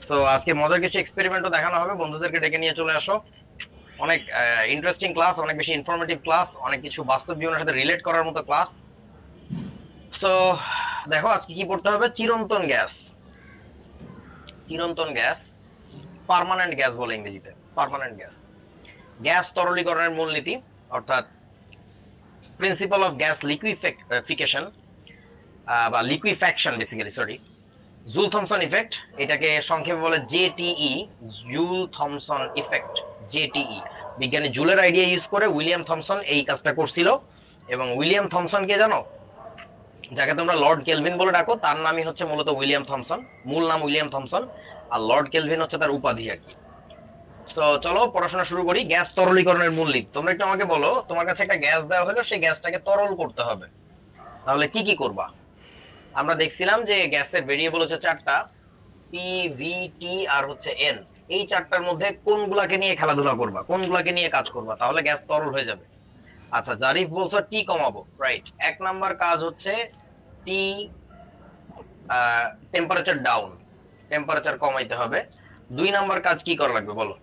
So আজকে মজার কিছু এক্সপেরিমেন্টও দেখানো হবে, বন্ধুদেরকে ডেকে নিয়ে চলে আসো। অনেক ইন্টারেস্টিং ক্লাস, অনেক বেশি ইনফরমেটিভ ক্লাস, অনেক কিছু বাস্তব জীবনের সাথে রিলেট করার মতো ক্লাস। সো দেখো আজকে কি পড়তে হবে। চিরন্তন গ্যাস, চিরন্তন গ্যাস, পার্মানেন্ট গ্যাস বলে ইংরেজিতে। পার্মানেন্ট গ্যাস, গ্যাস তরলীকরণের মূলনীতি, অর্থাৎ প্রিন্সিপাল অফ গ্যাস লিকুইফিকেশন বা liquefaction basically, sorry, joule Thomson effect, এটাকে সংক্ষেপে বলে জেটিই, জুল থমসন ইফেক্ট, জেটিই। বিজ্ঞানী জুলের আইডিয়া ইউজ করে উইলিয়াম থমসন এই কাজটা করছিল। এবং উইলিয়াম থমসন কে জানো? যাকে তোমরা লর্ড কেলভিন বলে ডাকো, তার নামই হচ্ছে মূলত উইলিয়াম থমসন, মূল নাম উইলিয়াম থমসন, আর লর্ড কেলভিন হচ্ছে তার উপাধি আর কি। তো চলো পড়াশোনা শুরু করি। গ্যাস তরলীকরণের মূলনীতি, তোমরা একটু আমাকে বলো, তোমার কাছে একটা গ্যাস দেওয়া হলো, সেই গ্যাসটাকে তরল করতে হবে, তাহলে কি কি করবা? আমরা দেখছিলাম যে গ্যাসের ভেরিয়েবল হচ্ছে চারটা, পি, ভি, টি আর হচ্ছে এন। এই চারটার মধ্যে কোনগুলাকে নিয়ে খেলাধুলা করবা, কোনগুলাকে নিয়ে কাজ করবা, তাহলে গ্যাস তরল হয়ে যাবে। আচ্ছা, জারিফ বলছো টি কমাবো, রাইট। এক নাম্বার কাজ হচ্ছে টি, টেম্পারেচার ডাউন, টেম্পারেচার কমাইতে হবে। দুই নাম্বার কাজ কি করা লাগবে বলো?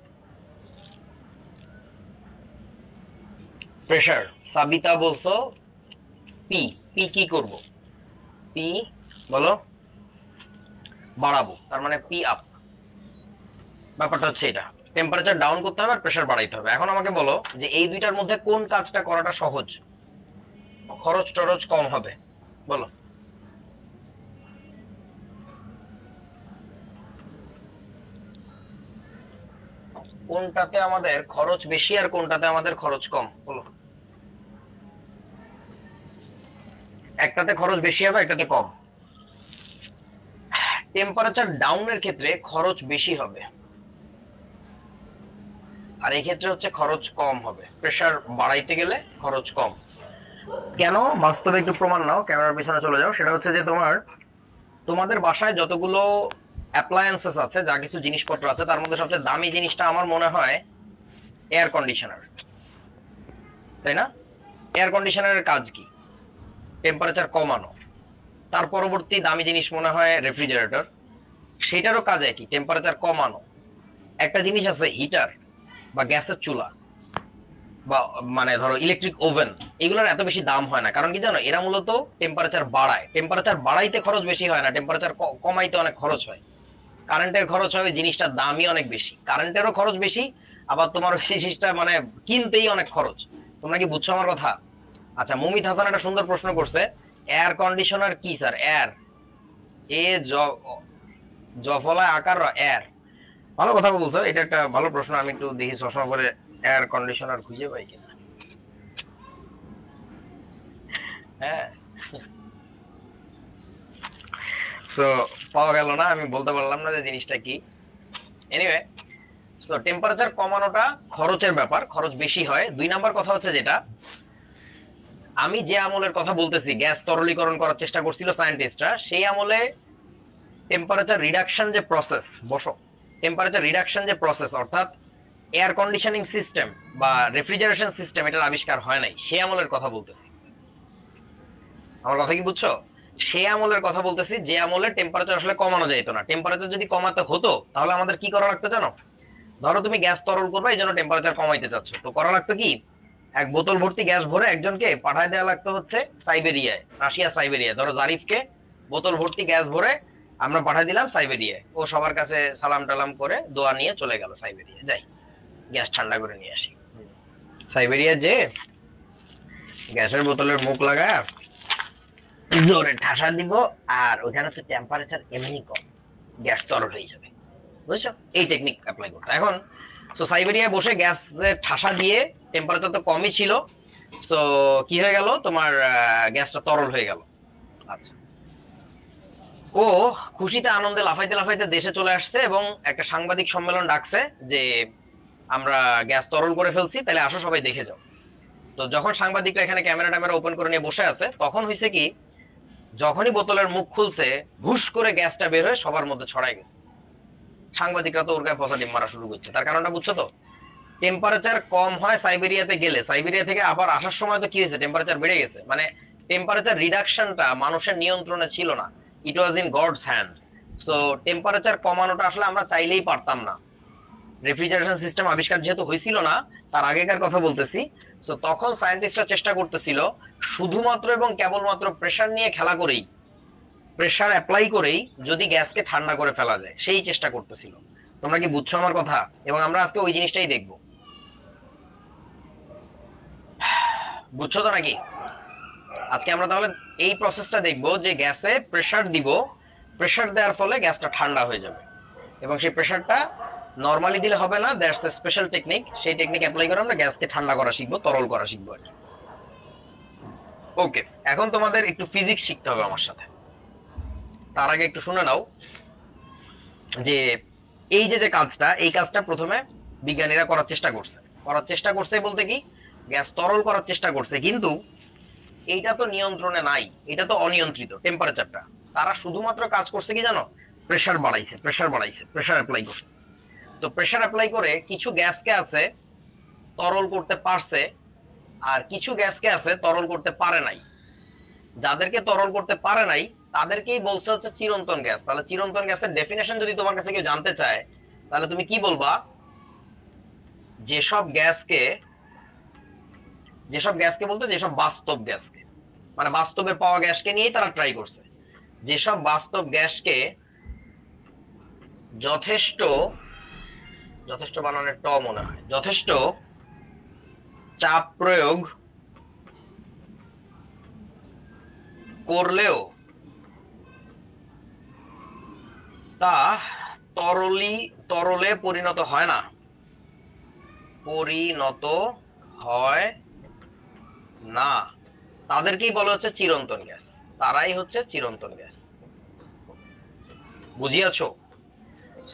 প্রেসার। সাবিতা বলছো পি, পি কি করব? পি বলো, বাড়াবো, তার মানে পি আপ। ব্যাপারটা হচ্ছে এটা, টেম্পারেচার ডাউন করতে হবে আর প্রেসার বাড়াইতে হবে। এখন আমাকে বলো যে এই দুইটার মধ্যে কোন কাজটা করাটা সহজ, খরচ টরচ কম হবে, বলো? কোনটাতে আমাদের খরচ বেশি আর কোনটাতে আমাদের খরচ কম, বলো? একটাতে খরচ বেশি হবে, একটাতে কম। টেম্পারেচার ডাউনের ক্ষেত্রে খরচ বেশি হবে, আর এই ক্ষেত্রে হচ্ছে খরচ কম হবে। প্রেসার বাড়াইতে গেলে খরচ কম। কেন? বাস্তবে একটু প্রমাণ নাও, ক্যামেরার পিছনে চলে যাও। সেটা হচ্ছে যে তোমাদের বাসায় যতগুলো অ্যাপ্লায়েন্সেস আছে, যা কিছু জিনিসপত্র আছে, তার মধ্যে সবচেয়ে দামি জিনিসটা আমার মনে হয় এয়ার কন্ডিশনার, তাই না? এয়ার কন্ডিশনারের কাজ কি? টেম্পারেচার কমানো। তার পরবর্তী দামি জিনিস মনে হয় রেফ্রিজারেটর, সেটারও কাজ কি? টেম্পারেচার কমানো। একটা জিনিস আছে হিটার বা গ্যাসের চুলা বা মানে ধরো ইলেকট্রিক ওভেন, এগুলোর এত বেশি দাম হয় না, কারণ কি জানো? এরা মূলত টেম্পারেচার বাড়ায়। টেম্পারেচার বাড়াইতে খরচ বেশি হয় না, টেম্পারেচার কমাইতে অনেক খরচ হয়। কারেন্টের খরচ হয়, জিনিসটার দামই অনেক বেশি, কারেন্টেরও খরচ বেশি, আবার তোমার ওই জিনিসটা মানে কিনতেই অনেক খরচ। তোমরা কি বুঝছো আমার কথা? আচ্ছা, মুমিত হাসান একটা সুন্দর প্রশ্ন করছে, এয়ার কন্ডিশনার কি স্যার? এয়ার, এ জফলায় আকার এয়ার। ভালো কথা বলছো, এটা একটা ভালো প্রশ্ন। আমি একটু দেখি চশমা করে এয়ার কন্ডিশনার খুঁজে পাই কিনা। হ্যাঁ, তো পাওয়া গেল না, আমি বলতে পারলাম না যে জিনিসটা কি। এনিওয়ে, তো টেম্পারেচার কমানোটা খরচের ব্যাপার, খরচ বেশি হয়। দুই নাম্বার কথা হচ্ছে যেটা, আমি যে আমলের কথা বলতেছি, গ্যাস তরলীকরণ করার চেষ্টা করছিল সায়েন্টিস্টরা, সেই আমলে টেম্পারেচার রিডাকশন যে প্রসেস, বসো, টেম্পারেচার রিডাকশন যে প্রসেস, অর্থাৎ এয়ার কন্ডিশনিং সিস্টেম বা রেফ্রিজারেশন সিস্টেম, এটার আবিষ্কার হয় নাই, সে আমলের কথা বলতেছি। আমার কথা কি বুঝছো? সে আমলের কথা বলতেছি, যে আমলে টেম্পারেচার আসলে কমানো যাইতো না। টেম্পারেচার যদি কমাতে হতো, তাহলে আমাদের কি করা লাগতো জানো? ধরো তুমি গ্যাস তরল করবে, এই জন্য টেম্পারেচার কমাইতে চাচ্ছ, তো করা লাগতো কি? এক বোতল ভর্তি গ্যাস ভরে একজনকে পাঠায় দেওয়া লাগতো হচ্ছে সাইবেরিয়ায়, রাশিয়া সাইবেরিয়ায়। ধরো জারিফকে বোতল ভর্তি গ্যাস ভরে আমরা পাঠাই দিলাম সাইবেরিয়ায়, ও সবার কাছে সালাম টালাম করে দোয়া নিয়ে চলে গেল সাইবেরিয়া, যাই গ্যাস ঠান্ডা করে নিয়ে আসি। সাইবেরিয়া যে গ্যাসের বোতলের মুখ লাগায় জোরে ঠাসা দিব, আর ওখানে তো টেম্পারেচার এমনি কম, গ্যাস তরল হয়ে যাবে। বুঝছো? এই টেকনিক অ্যাপ্লাই করতে। এখন সো সাইবেরিয়ায় বসে গ্যাসের ঠাসা দিয়ে, টেম্পারেচার তো কমই ছিল, সো কি হয়ে গেল তোমার, গ্যাসটা তরল হয়ে গেল। আচ্ছা, ও খুশিতে আনন্দে লাফাইতে লাফাইতে দেশে চলে আসছে এবং একটা সাংবাদিক সম্মেলন ডাকছে যে আমরা গ্যাস তরল করে ফেলছি, তাহলে আসো সবাই দেখে যাও। তো যখন সাংবাদিকরা এখানে ক্যামেরা ট্যামেরা ওপেন করে নিয়ে বসে আছে, তখন হয়েছে কি, যখনই বোতলের মুখ খুলছে, ভুস করে গ্যাসটা বের হয়ে সবার মধ্যে ছড়াই গেছে। সাংবাদিকরা তো ওর গায়ে পচা ডিম মারা শুরু করছে। তার কারণটা বুঝছো তো? টেম্পারেচার কম হয় সাইবেরিয়াতে গেলে, সাইবেরিয়া থেকে আবার আসার সময় তো কি হয়েছে, টেম্পারেচার বেড়ে গেছে। মানে টেম্পারেচার রিডাকশনটা মানুষের নিয়ন্ত্রণে ছিল না, it was in God's hand. So temperature কমানোটা আসলে আমরা চাইলেই পারতাম না। রেফ্রিজারেশন সিস্টেম আবিষ্কার যেহেতু হয়েছিল না, তার আগেকার কথা বলতেছি। সো তখন সায়েন্টিস্টরা চেষ্টা করতেছিল শুধুমাত্র এবং কেবলমাত্র প্রেসার নিয়ে খেলা করেই, প্রেসার অ্যাপ্লাই করেই যদি গ্যাসকে ঠান্ডা করে ফেলা যায়, সেই চেষ্টা করতেছিল। তোমরা কি বুঝছো আমার কথা? এবং আমরা আজকে ওই জিনিসটাই দেখব। বুঝছো তো নাকি? আজকে আমরা তাহলে এই প্রসেসটা দেখব যে গ্যাসে প্রেসার দিব, প্রেসার দেওয়ার ফলে গ্যাসটা ঠান্ডা হয়ে যাবে। এবং সেই প্রেসারটা নরমালি দিলে হবে না, দ্যাটস এ স্পেশাল টেকনিক। সেই টেকনিক অ্যাপ্লাই করে আমরা গ্যাসকে ঠান্ডা করা শিখবো, তরল করা শিখবো আর কি। ওকে, এখন তোমাদের একটু ফিজিক্স শিখতে হবে আমার সাথে। তার আগে একটু শুনে নাও যে এই যে কাজটা, এই কাজটা প্রথমে বিজ্ঞানীরা করার চেষ্টা করছে বলতে কি, গ্যাস তরল করার চেষ্টা করছে, কিন্তু এইটা তো নিয়ন্ত্রণে নাই, এটা তো অনিয়ন্ত্রিত টেম্পারেচারটা। তারা শুধুমাত্র কাজ করছে কি জানো, প্রেসার বাড়াইছে, প্রেসার অ্যাপ্লাই করছে। তো প্রেসার অ্যাপ্লাই করে কিছু গ্যাসকে আছে তরল করতে পারছে, আর কিছু গ্যাসকে আছে তরল করতে পারে নাই। যাদেরকে তরল করতে পারে নাই তাদেরকেই বলছে হচ্ছে চিরন্তন গ্যাস। তাহলে চিরন্তন গ্যাসের ডেফিনেশন যদি তোমার কাছে কেউ জানতে চায়, তাহলে তুমি কি বলবা? যেসব গ্যাসকে বলতে যেসব বাস্তব গ্যাসকে, মানে বাস্তবে পাওয়া গ্যাসকে নিয়েই তারা ট্রাই করছে। যেসব বাস্তব গ্যাসকে যথেষ্ট বানানোর ট মনে হয়, যথেষ্ট চাপ প্রয়োগ করলেও তা তরলে পরিণত হয় না, তাদেরকেই বলা হচ্ছে চিরন্তন গ্যাস। তারাই হচ্ছে চিরন্তন গ্যাস। বুঝিয়াছো?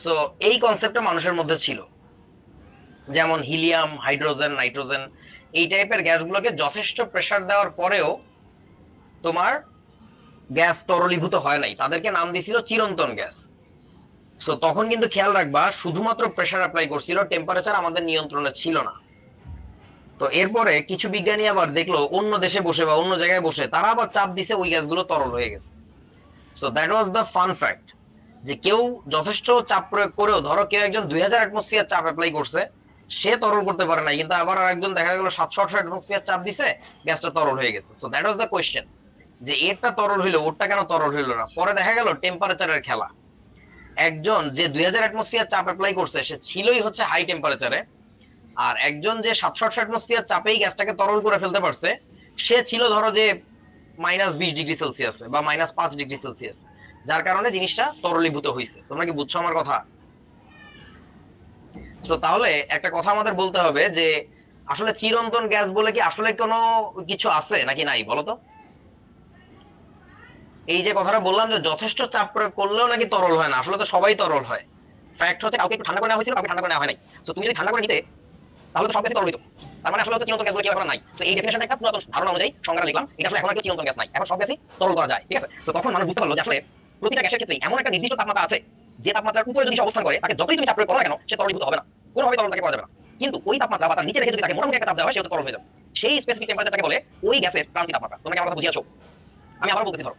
সো এই কনসেপ্টটা মানুষের মধ্যে ছিল। যেমন হিলিয়াম, হাইড্রোজেন, নাইট্রোজেন, এই টাইপের গ্যাসগুলোকে যথেষ্ট প্রেসার দেওয়ার পরেও তোমার গ্যাস তরলীভূত হয় নাই, তাদেরকে নাম দিয়েছিল চিরন্তন গ্যাস। সো তখন কিন্তু খেয়াল রাখবা, শুধুমাত্র প্রেসার অ্যাপ্লাই করছিল, টেম্পারেচার আমাদের নিয়ন্ত্রণে ছিল না। তো এরপরে কিছু বিজ্ঞানী আবার দেখলো অন্য দেশে বসে বা অন্য জায়গায় বসে তারা আবার চাপ দিছে, ওই গ্যাসগুলো তরল হয়ে গেছে। So that was the fun fact, যে কেউ যথেষ্ট চাপ প্রয়োগ করেও, ধরো কেউ একজন 2000 অ্যাটমসফিয়ার চাপ অ্যাপ্লাই করছে, সে তরল করতে পারে না, কিন্তু আবার আরেকজন দেখা গেল 700 অ্যাটমসফিয়ার চাপ দিছে, গ্যাসটা তরল হয়ে গেছে। So that was the question, যে এরটা তরল হইলো, ওরটা কেন তরল হইলো না? পরে দেখা গেল টেম্পারেচারের খেলা। একজন যে 2000 অ্যাটমসফিয়ার চাপ অ্যাপ্লাই করছে, সে ছিলই হচ্ছে হাই টেম্পারেচারে, আর একজন যে 700 অ্যাটমসফিয়ার চাপেই গ্যাসটাকে তরল করে ফেলতে পারছে, সে ছিল ধরো যে -20°C বা -5°C, যার কারণে জিনিসটা তরলীভূত হয়েছে। তোমরা কি বুঝছো আমার কথা? সো তাহলে একটা কথা আমাদের বলতে হবে যে আসলে চিরন্তন গ্যাস বলে কি আসলে কোনো কিছু আছে নাকি নাই, বলো তো? এই যে কথাটা বললাম যে যথেষ্ট চাপ প্রয়োগ করলেও নাকি তরল হয় না, আসলে তো সবাই তরল হয়। ফ্যাক্ট হচ্ছে কাউকে একটু ঠান্ডা করে নেওয়া হয়েছিল, কাউকে ঠান্ডা করে নেওয়া হয় নাই। সো তুমি যদি ঠান্ডা করে নিতে, তাহলে তো সব গ্যাসই তরল হইতো। তার মানে আসলে হচ্ছে চিরন্তন গ্যাসগুলো কি এখন নাই। সো এই ডেফিনেশনটা একটা পুরাতন ধারণা অনুযায়ী সংজ্ঞা লিখলাম, এটা আসলে এখন আর চিরন্তন গ্যাস নাই, এখন সব গ্যাসই তরল করা যায়। ঠিক আছে? সো তখন মানুষ বুঝতে পারলো যে আসলে প্রতিটা গ্যাসের ক্ষেত্রে এমন একটা নির্দিষ্ট তাপমাত্রা আছে, যে তাপমাত্রার উপরে যদি সে অবস্থান করে, তাকে যতই তুমি চাপ প্রয়োগ করো না কেন, সে তরলীভূত হবে না, কোনোভাবে তরল তাকে করা যাবে না। কিন্তু ওই তাপমাত্রা বা তার নিচে রেখে যদি তাকে মোটামুটি একটা তাপ দেওয়া হয়, সে হচ্ছে তরল হয়ে যাবে। সেই স্পেসিফিক টেম্পারেচারটাকে বলে ওই গ্যাসের ক্রান্তি তাপমাত্রা। তোমরা কি আমার কথা বুঝিয়েছো? আমি আবার বলতেছি, ধরো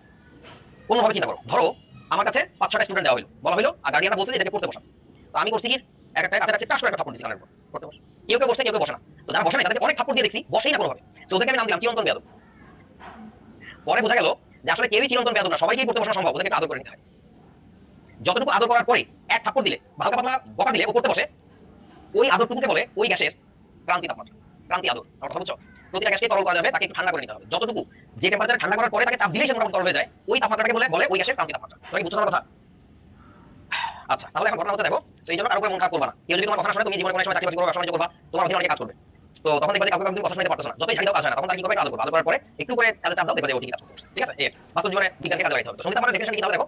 কোনোভাবে চিন্তা করো, ধরো আমার কাছে 5-6টা স্টুডেন্ট দেওয়া হলো, বলা হলো আর গার্ডিয়ানরা বলছে যে এটাকে পড়তে বসা। তো আমি করছি কি, একটা কাছে টাস করে একটা থাপ্পড় দিছি কানের উপর, পড়তে বসা। কেউ বসে, কেউ বসে না। তো যারা বসে না তাদেরকে অনেক থাপ্পড় দিয়ে দেখছি বসেই না কোনোভাবে। তো ওদেরকে আমি নাম দিলাম চিরন্তন বেয়াদব। পরে বোঝা গেল যে আসলে কেউই চিরন্তন বেয়াদব না, সবাইকেই পড়তে বসা সম্ভব, ওদেরকে আদর করে নিতে হয়। যতটুকু আদর করার পরে এক থাপ্পড় দিলে বা হালকা পাতলা বকা দিলে ও পড়তে বসে, ওই আদরটুকুকে বলে ওই গ্যাসের ক্রান্তি তাপমাত্রা, ক্রান্তি আদর। আমার কথা বুঝছো? প্রতিটা গ্যাসকে তরল করা যাবে, তাকে একটু ঠান্ডা করে নিতে হবে। যতটুকু যে টেম্পারেচার ঠান্ডা করার পরে তাকে চাপ দিলেই সে মোটামুটি তরল হয়ে যায়, ওই তাপমাত্রাটাকে বলে ওই গ্যাসের ক্রান্তি তাপমাত্রা। তোমরা কি বুঝছো আমার কথা? আচ্ছা, তাহলে এখন ঘটনা হচ্ছে দেখো, তো এই জন্য কারো উপরে মন খারাপ করবা না। কেউ যদি তোমার কথা না শুনে, তুমি জীবনে কোনো সময় চাকরি বাকরি করবা, ব্যবসা বাণিজ্য করবা, তোমার অধীনে অনেকে কাজ করবে। তো তখন দেখবা যে কাউকে তুমি কথা শুনতে পারতেছ না, যতই ঝাড়ি দাও কাজ হয় না, তখন তার কি করবে? আদর করবে। আদর করার পরে একটু করে তাদের চাপ দাও, দেখবে যে ও ঠিকই কাজ করছে। ঠিক আছে? এই বাস্তব জীবনে বিজ্ঞানকে কাজে লাগাইতে হবে। তো সঙ্গীত তাপমাত্রার ডেফিনিশন কি তাহলে দেখো,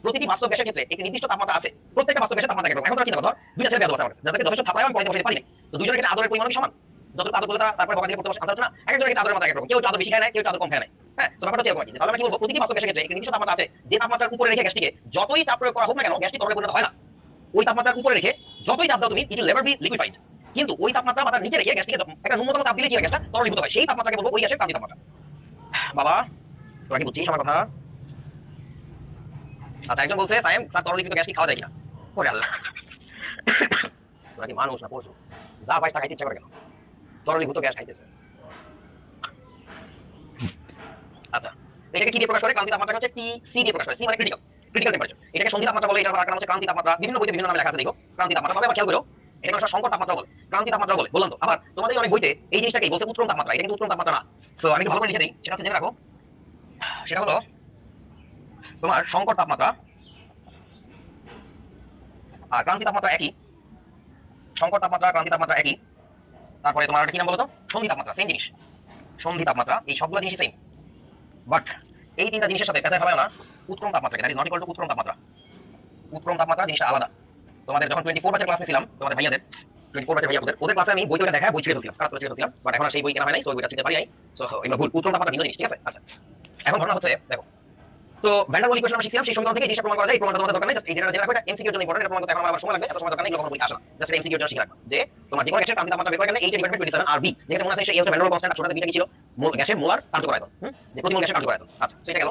প্রতিটি বাস্তব গ্যাসের ক্ষেত্রে একটি নির্দিষ্ট তাপমাত্রা আছে। প্রত্যেকটা বাস্তব গ্যাসের তাপমাত্রা একরকম। এখন তোমরা চিন্তা করো, দুইটা ছেলে বেয়াদব আছে আমার কাছে, যাদেরকে যথেষ্ট থাপায় আমি পড়াইতে বসাইতে পারি না। তো দুইজনের ক্ষেত্রে আদরের পরিমাণ কি সমান? যতটুকু আদর করলে তারপরে বকা দিয়ে পড়তে বসে, আনসার হচ্ছে না? একজনের ক্ষেত্রে আদরের মাত্রা একরকম, কেউ আদর বেশি খায় না, কেউ আদর কম খায় না। হ্যাঁ, তো ব্যাপারটা হচ্ছে এরকম। তাহলে আমরা কি বলবো, প্রতিটি বাস্তব গ্যাসের ক্ষেত্রে একটি নির্দিষ্ট তাপমাত্রা আছে, যে তাপমাত্রার উপরে রেখে গ্যাসটিকে যতই চাপ প্রয়োগ করা হোক না কেন, গ্যাসটি তরলে পরিণত হয় না। ওই তাপমাত্রার উপরে রেখে যতই চাপ দাও তুমি, it will never be liquefied. কিন্তু ওই তাপমাত্রা বা তার নিচে রেখে গ্যাসটিকে একটা ন্যূনতম তাপ দিলে কি হয়, গ্যাসটা তরলীভূত হয়। সেই তাপমাত্রাকে বলবো ওই গ্যাসের ক্রান্তি তাপমাত্রা। বাবা তোরা কি বুঝছিস আমার কথা? আচ্ছা, একজন বলছে সায়েম স্যার তরলীকৃত গ্যাস কি খাওয়া যায় কিনা? ওরে আল্লাহ, তোরা কি মানুষ না পশু? যা পাইস তা খাইতে ইচ্ছা করে কেন? তরলীভূত গ্যাস খাইতেছে। আচ্ছা, এটাকে কি দিয়ে প্রকাশ করে? ক্রান্তি তাপমাত্রা হচ্ছে টিসি দিয়ে প্রকাশ করে। সি মানে ক্রিটিক্যাল, ক্রিটিক্যাল টেম্পারেচার। এটাকে সন্ধি তাপমাত্রা বলে, এটার আরেকটা নাম হচ্ছে ক্রান্তি তাপমাত্রা। বিভিন্ন বইতে বিভিন্ন নামে লেখা আছে, দেখো ক্রান্তি তাপমাত্রা। তবে আবার খেয়াল করো, এটা কোনো সংকট তাপমাত্রা বলে, ক্রান্তি তাপমাত্রা বলে, বললাম তো। আবার তোমাদের অনেক বইতে এই জিনিসটাকে বলছে উত্তম তাপমাত্রা, এটা কিন্তু উত্তম তাপমাত্রা না। সো আমি একটু ভালো করে লিখে দিই, সেটা হচ্ছে জেনে রাখো। সেটা হলো তোমার সংকট তাপমাত্রা আর ক্রান্তি তাপমাত্রা একই। সংকট তাপমাত্রা, ক্রান্তি তাপমাত্রা একই। তারপরে তোমার কি নাম বলো তো? সন্ধি তাপমাত্রা, সেম জিনিস। সন্ধি তাপমাত্রা, এই সবগুলো জিনিস সেম, বাট এই তিনটা জিনিসের সাথে পেঁচায় ফেলায় না উৎক্রম তাপমাত্রা। That is not equal to উৎক্রম তাপমাত্রা। উৎক্রম তাপমাত্রা জিনিসটা আলাদা। তোমাদের যখন 24 ব্যাচের ক্লাস নিছিলাম, তোমাদের ভাইয়াদের 24 ব্যাচের ভাইয়াদের, ওদের ক্লাসে আমি বইটা দেখা বই ছিঁড়ে ফেলছিলাম, কাজ করে ছিঁড়ে ফেলছিলাম, বাট এখন আর সেই বই কেনা হয় নাই, সো বইটা ছিঁড়তে পারি নাই। সো এগুলো ভুল। উৎক্রম তাপমাত্রা ভিন্ন জিনিস, ঠিক আছে? আচ্ছা, এখন ঘটনা হচ্ছে দেখো, তো ভ্যান ডার ওয়াল ইকুয়েশন আমরা শিখছিলাম, সেই সমীকরণ থেকে এই জিনিসটা প্রমাণ করা যায়। এই প্রমাণটা তোমাদের দরকার নেই, জাস্ট এই ডেটা জেনে রাখো। এটা এমসিকিউ এর জন্য ইম্পর্টেন্ট, এটা প্রমাণ করতে এখন আমার সময় লাগবে, এত সময় দরকার নেই, এগুলো কোনো বই আসে না। জাস্ট এমসিকিউ এর জন্য শিখে রাখবা যে তোমার যে কোনো গ্যাসের ক্রান্তি তাপমাত্রা বের করা গেলে 8 ডিভাইডেড বাই 27 আর বি, যেটা মনে আছে এই হচ্ছে ভ্যান ডার ওয়াল কনস্ট্যান্ট, আর ছোটটা বিটা কি ছিল? গ্যাসের মোলার কার্যকর আয়তন, যে প্রতি মোল গ্যাসের কার্যকর আয়তন। আচ্ছা, সেটা গেল।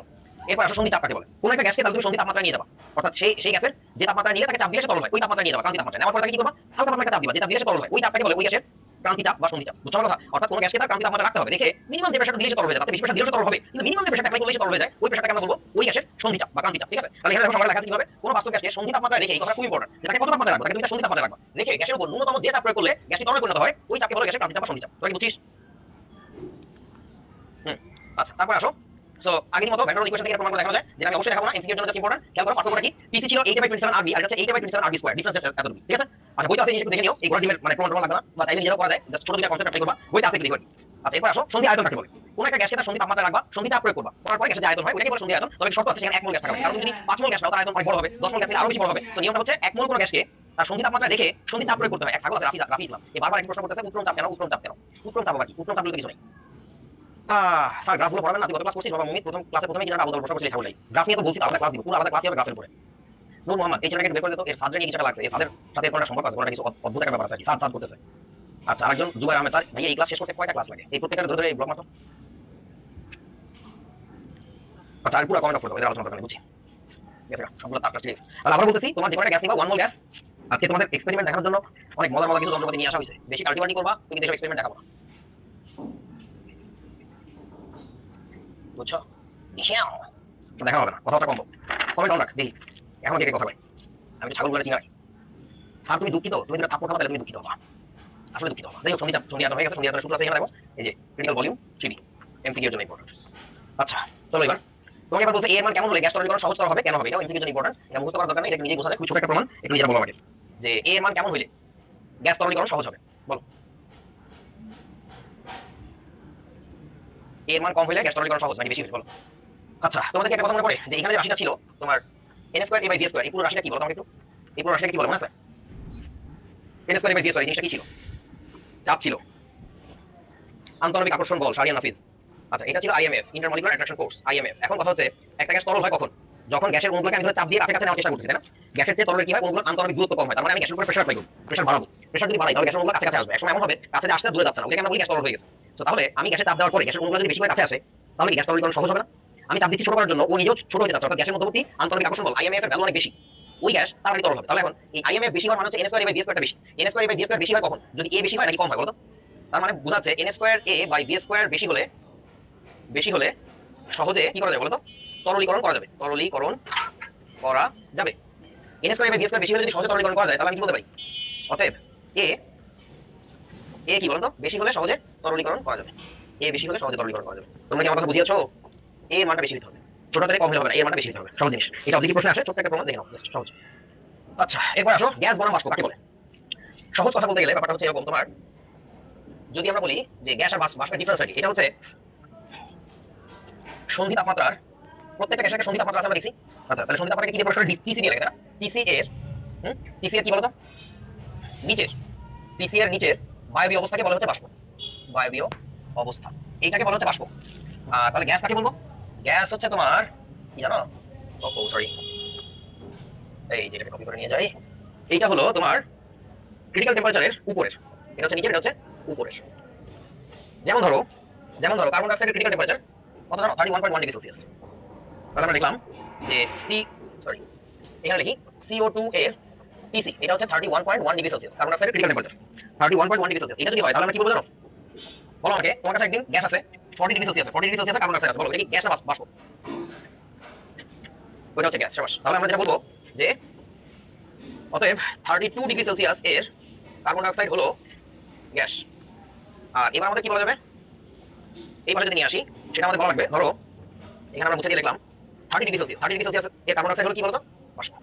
এরপর আসো সন্ধি চাপ কাকে বলে। কোন একটা গ্যাসকে তাহলে তুমি সন্ধি তাপমাত্রা নিয়ে যাবা, অর্থাৎ সেই গ্যাসের যে তাপমাত্রা নিলে তাকে চাপ দিলে সে তরল হয়, ওই তাপমাত্রা নিয়ে যাবা ক্রান্তি তাপমাত্রা। নেওয়ার পর তাকে কি করবা? হালকা পাতলা একটা চাপ দিবা, যে চাপ দিলে সে তরল হয়, ওই চাপটাকে বলে ওই গ্যাসের ক্রান্তি চাপ বা সন্ধি চাপ। বুঝছো আমার কথা? অর্থাৎ কোন গ্যাসকে তার ক্রান্তি তাপমাত্রা রাখতে হবে, রেখে মিনিমাম যে প্রেসারটা দিলে সে তরল হয়ে যায়, তাতে বেশি প্রেসার দিলে সে তরল হবে, কিন্তু মিনিমাম যে প্রেসারটা অ্যাপ্লাই করলে সে তরল হয়ে যায়, ওই প্রেসারটাকে আমরা বলবো ওই গ্যাসের সন্ধি চাপ বা ক্রান্তি চাপ, ঠিক আছে? তাহলে এখানে দেখো সবাই লেখা আছে কিভাবে কোন বাস্তব গ্যাসকে সন্ধি তাপমাত্রা রেখে, এই কথা খুব ইম্পর্টেন্ট, যেটাকে কত তাপমাত্রা রাখবা, তাকে তুমি সন্ধি তাপমাত্রা রাখবা, রেখে গ্যাসের উপর ন্যূনতম যে চাপ প্রয়োগ করলে গ্যাসটি তরলে পরিণত হয়, ওই চাপকে বলে গ্যাসের ক্রান্তি চাপ বা সন্ধি চাপ। তোরা কি বুঝছিস? আচ্ছা, তারপর আসো। সো আগের মতো ভ্যান ডার ওয়াল ইকুয়েশন থেকে প্রমাণ করে দেখানো যায়, যেটা আমি অবশ্যই দেখাবো না, এমসিকিউ এর জন্য জাস্ট ইম্পর্টেন্ট। খেয়াল করো পার্থক্যটা কি? টিসি ছিল 8/27 আরবি, আর এটা হচ্ছে 8/27 আরবি স্কয়ার, ডিফারেন্স জাস্ট এতটুকু, ঠিক আছে? আচ্ছা, বইতে আছে এই জিনিসটা দেখে নিও, এই গোড়া ডিমের মানে প্রমাণ লাগবে না, বা চাইলে নিজেরাও করা যায়, জাস্ট ছোট দুটো কনসেপ্ট অ্যাপ্লাই করবা, বইতে আছে দেখো। আচ্ছা, এরপর আসো সন্ধি আয়তন কাকে বলে। কোন একটা গ্যাসকে তার সন্ধি তাপমাত্রা রাখবা, সন্ধি চাপ প্রয়োগ করবা, করার পরে গ্যাসের যে আয়তন হয় ওটাকে বলে সন্ধি আয়তন। তবে শর্ত আছে, সেখানে 1 মোল গ্যাস থাকবে, কারণ যদি 5 মোল গ্যাস নাও তার আয়তন অনেক বড় হবে, 10 মোল গ্যাস নিলে আরো বেশি বড় হবে। সো নিয়মটা হচ্ছে 1 মোল কোন গ্যাসকে তার সন্ধি তাপমাত্রা রেখে সন্ধি চাপ প্রয়োগ করতে হয়। এক ছাগল আছে রাফি ইসলাম, এই বারবার একই প্রশ্ন করতেছে, উত্তম চাপ কেন, উত্তম চাপ কেন? উত্তম চাপ আবার কি? উত্তম চাপ বলতে কিছু নেই। স্যার গ্রাফগুলো পড়াবেন না? তুই কত ক্লাস করছিস বাবা? মুমিত প্রথম ক্লাসে প্রথমেই যেটা আবুল প্রশ্ন করছিস ছাগল নাই। গ্রাফ নিয়ে তো বলছি, আলাদা ক্লাস দিব, পুরো আলাদা ক্লাসই হবে গ্রাফের উপরে। নূর মোহাম্মদ এই ছেলেটাকে বের করে দিত, এর সাদরে নিয়ে কিছুটা লাগছে, এই সাদের সাথে কোনো সম্পর্ক আছে, কোনো কিছু অদ্ভুত একটা ব্যাপার আছে, কি সাদ করতেছে। আচ্ছা, আরেকজন জুবাইর আহমেদ, স্যার ভাইয়া এই ক্লাস শেষ করতে কয়টা ক্লাস লাগে? এই প্রত্যেকটা ধরে ধরে এই ব্লক মাত্র। আচ্ছা, আর পুরো কমেন্ট করে দাও, এর আলোচনা করতে বুঝছি গেছে সবগুলো তার ঠিক আছে। তাহলে আবার বলতেছি, তোমার যে কোনো গ্যাস নিবা 1 মোল গ্যাস, আজকে তোমাদের এক্সপেরিমেন্ট দেখানোর জন্য অনেক মজার মজার কিছু যন্ত্রপাতি নিয়ে আসা হয়েছে। বেশি কাল্টিভার্টি করবা, তুমি দেশে এক্সপেরিমেন্ট দেখাবো না, বুঝছো? দেখা হবে না, কথাটা কম। কমেন্ট অন রাখ দেখি এখন কে কথা ভাই। আমি তো ছাগলগুলো চিনি রাখি। স্যার তুমি দুঃখিত, তুমি যদি থাপ্পড় খাবা তাহলে তুমি দুঃখিত হবা, আসলে দুঃখিত হবা। যাই হোক, সন্ধি আয়তন হয়ে গেছে, সন্ধি আয়তনের সূত্র আছে এখানে দেখো, এই যে ক্রিটিক্যাল ভলিউম 3b, এমসিকিউ এর জন্য ইম্পর্টেন্ট। আচ্ছা, চলো এবার তোমাকে এবার বলছে এ এর মান কেমন হলে গ্যাস তরলীকরণ সহজতর হবে, কেন হবে? এটাও এমসিকিউ এর জন্য ইম্পর্টেন্ট, এটা মুখস্থ করার দরকার নেই, এটা নিজেই বোঝা যায়, খুব ছোট একটা প্রমাণ, একটু নিজেরা বলো আমাকে যে এ এর মান কেমন হইলে গ্যাস তরলীকরণ সহজ হবে, বলো। এ এর মান কম হইলে গ্যাস তরলীকরণ সহজ নাকি বেশি হইলে, বলো। আচ্ছা, তোমাদের কি একটা কথা মনে পড়ে যে এখানে যে রাশিটা ছিল তোমার n square a by v square, এই পুরো রাশিটা কি বলো আমাকে একটু? এই পুরো রাশিটা কি বলো মনে আছে? n square a by v square এই জিনিসটা কি ছিল? চাপ ছিল, আন্তঃনবিক আকর্ষণ বল, শারিয়ান নাফিজ। আচ্ছা, এটা ছিল IMF, intermolecular attraction force, IMF. এখন কথা হচ্ছে একটা গ্যাস তরল হয় কখন? যখন গ্যাসের অণুগুলোকে আমি ধরে চাপ দিয়ে কাছে কাছে নেওয়ার চেষ্টা করছি, তাই না? গ্যাসের যে তরলের কি হয়, অণুগুলোর আন্তঃনবিক দূরত্ব কম হয়, তার মানে আমি গ্যাসের উপরে প্রেসার অ্যাপ্লাই করব, প্রেসার বাড়াবো। প্রেসার যদি বাড়াই তাহলে গ্যাসের অণুগুলো কাছে কাছে আসবে, একসময় এমন হবে কাছে আসছে দূরে যাচ্ছে না, ওটাকে আমরা বলি গ্যাস তরল হয়ে গেছে। সো তাহলে আমি গ্যাসে চাপ দেওয়ার পরে গ্যাসের অণুগুলো যদি বেশি করে কাছে আসে, তাহলে গ্যাস তরলীকরণ সহজ হবে না? আমি চাপ দিচ্ছি ছোট করার জন্য, ও নিজেও ছোট হতে যাচ্ছে, অর্থাৎ গ্যাসের মধ্যবর্তী আন্তঃনবিক আকর্ষণ বল আইএমএফ এর ভ্যালু অনেক বেশি, ওই গ্যাস তাড়াতাড়ি তরল হবে। তাহলে এখন এই আইএমএফ বেশি হওয়ার মানে হচ্ছে n square a by v স্কয়ারটা বেশি। n square a by v square বেশি হয় কখন? যদি a বেশি হয় নাকি কম হয় বলো তো? তার মানে বোঝাচ্ছে n square a by v square বেশি হলে সহজে কি করা যাবে বলো তো? তরলীকরণ করা যাবে, তরলীকরণ করা যাবে। n square a by v square বেশি হলে যদি সহজে তরলীকরণ করা যায়, তাহলে আমি কি বলতে পারি? অতএব a কি বলো তো? বেশি হলে সহজে তরলীকরণ করা যাবে, a বেশি হলে সহজে তরলীকরণ করা যাবে। তোমরা কি আমার কথা বুঝিয়েছো? a এর মানটা বেশি হতে হবে, ছোটটা থেকে কম হলে হবে না, a এর মানটা বেশি হতে হবে, সহজ জিনিস। এটা অবধি কি প্রশ্ন আসে? ছোট্ট একটা প্রমাণ দেখে নাও, জাস্ট সহজ। আচ্ছা, এরপর আসো গ্যাস বনাম বাষ্প কাকে বলে। সহজ কথা বলতে গেলে ব্যাপারটা হচ্ছে এরকম, তোমার যদি আমরা বলি যে গ্যাস আর বাষ্পের ডিফারেন্স কি, এটা হচ্ছে সন্ধি তাপমাত্রার, প্রত্যেকটা গ্যাসের একটা সন্ধি তাপমাত্রা আছে আমরা দেখছি। আচ্ছা, তাহলে সন্ধি তাপমাত্রা কি দিয়ে প্রকাশ করে? টিসি দিয়ে লেখা, টিসি এর টিসি এর কি বলতো? নিচের, টিসি এর নিচের বায়বীয় অবস্থাকে বলা হচ্ছে বাষ্প, বায়বীয় অবস্থা এইটাকে বলা হচ্ছে বাষ্প। তাহলে গ্যাস কাকে বলবো? গ্যাস হচ্ছে তোমার কি জানো? ও সরি, এই যেটাকে কপি করে নিয়ে যাই, এইটা হলো তোমার ক্রিটিক্যাল টেম্পারেচারের উপরের, এটা হচ্ছে নিচের, এটা হচ্ছে উপরের। যেমন ধরো কার্বন ডাই অক্সাইডের ক্রিটিক্যাল টেম্পারেচার কত জানো? 31.1 ডিগ্রি সেলসিয়াস। তাহলে আমরা দেখলাম যে সরি এখানে লিখি CO2 এর PC এটা হচ্ছে 31.1 ডিগ্রি সেলসিয়াস কার্বন ডাই অক্সাইডের ক্রিটিক্যাল টেম্পারেচার 31.1 ডিগ্রি সেলসিয়াস এটা যদি হয় তাহলে আমরা কি বলবো জানো বলো আমাকে তোমার কাছে একদিন গ্যাস আছে 40 degree Celsius 40 degree Celsius carbon dioxide আছে বলো এটা কি গ্যাস না বাষ্প ওটা হচ্ছে গ্যাস শাবাশ তাহলে আমরা যেটা বলবো যে অতএব 32 ডিগ্রি সেলসিয়াস এর কার্বন ডাই অক্সাইড হলো গ্যাস আর এবার আমাদের কি বলা যাবে এই পাশে যদি নিয়ে আসি সেটা আমাদের বলা লাগবে ধরো এখানে আমরা মুছে দিয়ে লিখলাম 30 ডিগ্রি সেলসিয়াস এর কার্বন ডাই অক্সাইড হলো কি বলতো বাষ্প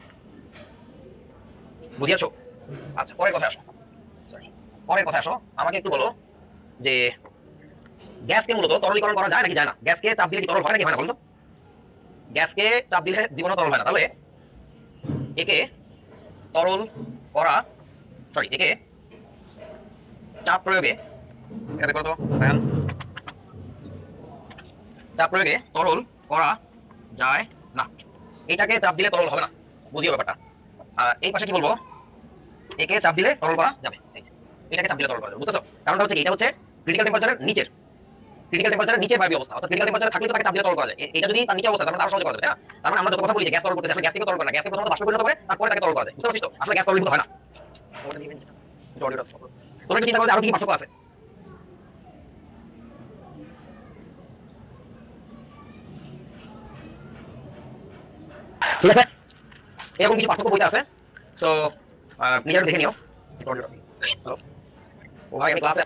বুঝিয়েছো আচ্ছা পরের কথা আসো সরি পরের কথা আসো আমাকে একটু বলো যে গ্যাসকে মূলত তরলীকরণ করা যায় নাকি যায় না গ্যাসকে চাপ দিলে কি তরল হয় নাকি হয় না বলতো গ্যাসকে চাপ দিলে জীবনে তরল হয় না তাহলে একে তরল করা সরি একে চাপ প্রয়োগে এটা করো তো রায়হান চাপ প্রয়োগে তরল করা যায় না এটাকে চাপ দিলে তরল হবে না বুঝিও ব্যাপারটা আর এই পাশে কি বলবো একে চাপ দিলে তরল করা যাবে এই যে এটাকে চাপ দিলে তরল করা যাবে বুঝতেছো কারণটা হচ্ছে এটা হচ্ছে ক্রিটিক্যাল টেম্পারেচারের নিচের বায়বীয় অবস্থা অর্থাৎ ক্রিটিক্যাল টেম্পারেচার থাকলে তো তাকে চাপ দিলে তরল করা যায় এটা যদি তার নিচে অবস্থা তাহলে আরো সহজে করা যাবে না তার মানে আমরা যত কথা বলি যে গ্যাস তরল করতে আসলে গ্যাস থেকে তরল করে না গ্যাসকে প্রথমত বাষ্পে পরিণত করে তারপরে তাকে তরল করা যায় বুঝতে পারছিস তো আসলে গ্যাস তরলীভূত হয় না তোমরা কি চিন্তা করো আরো কি পার্থক্য আছে ঠিক আছে এরকম কিছু পার্থক্য বইতে আছে সো নিজেরা দেখে নিও ও ভাই আমি ক্লাসে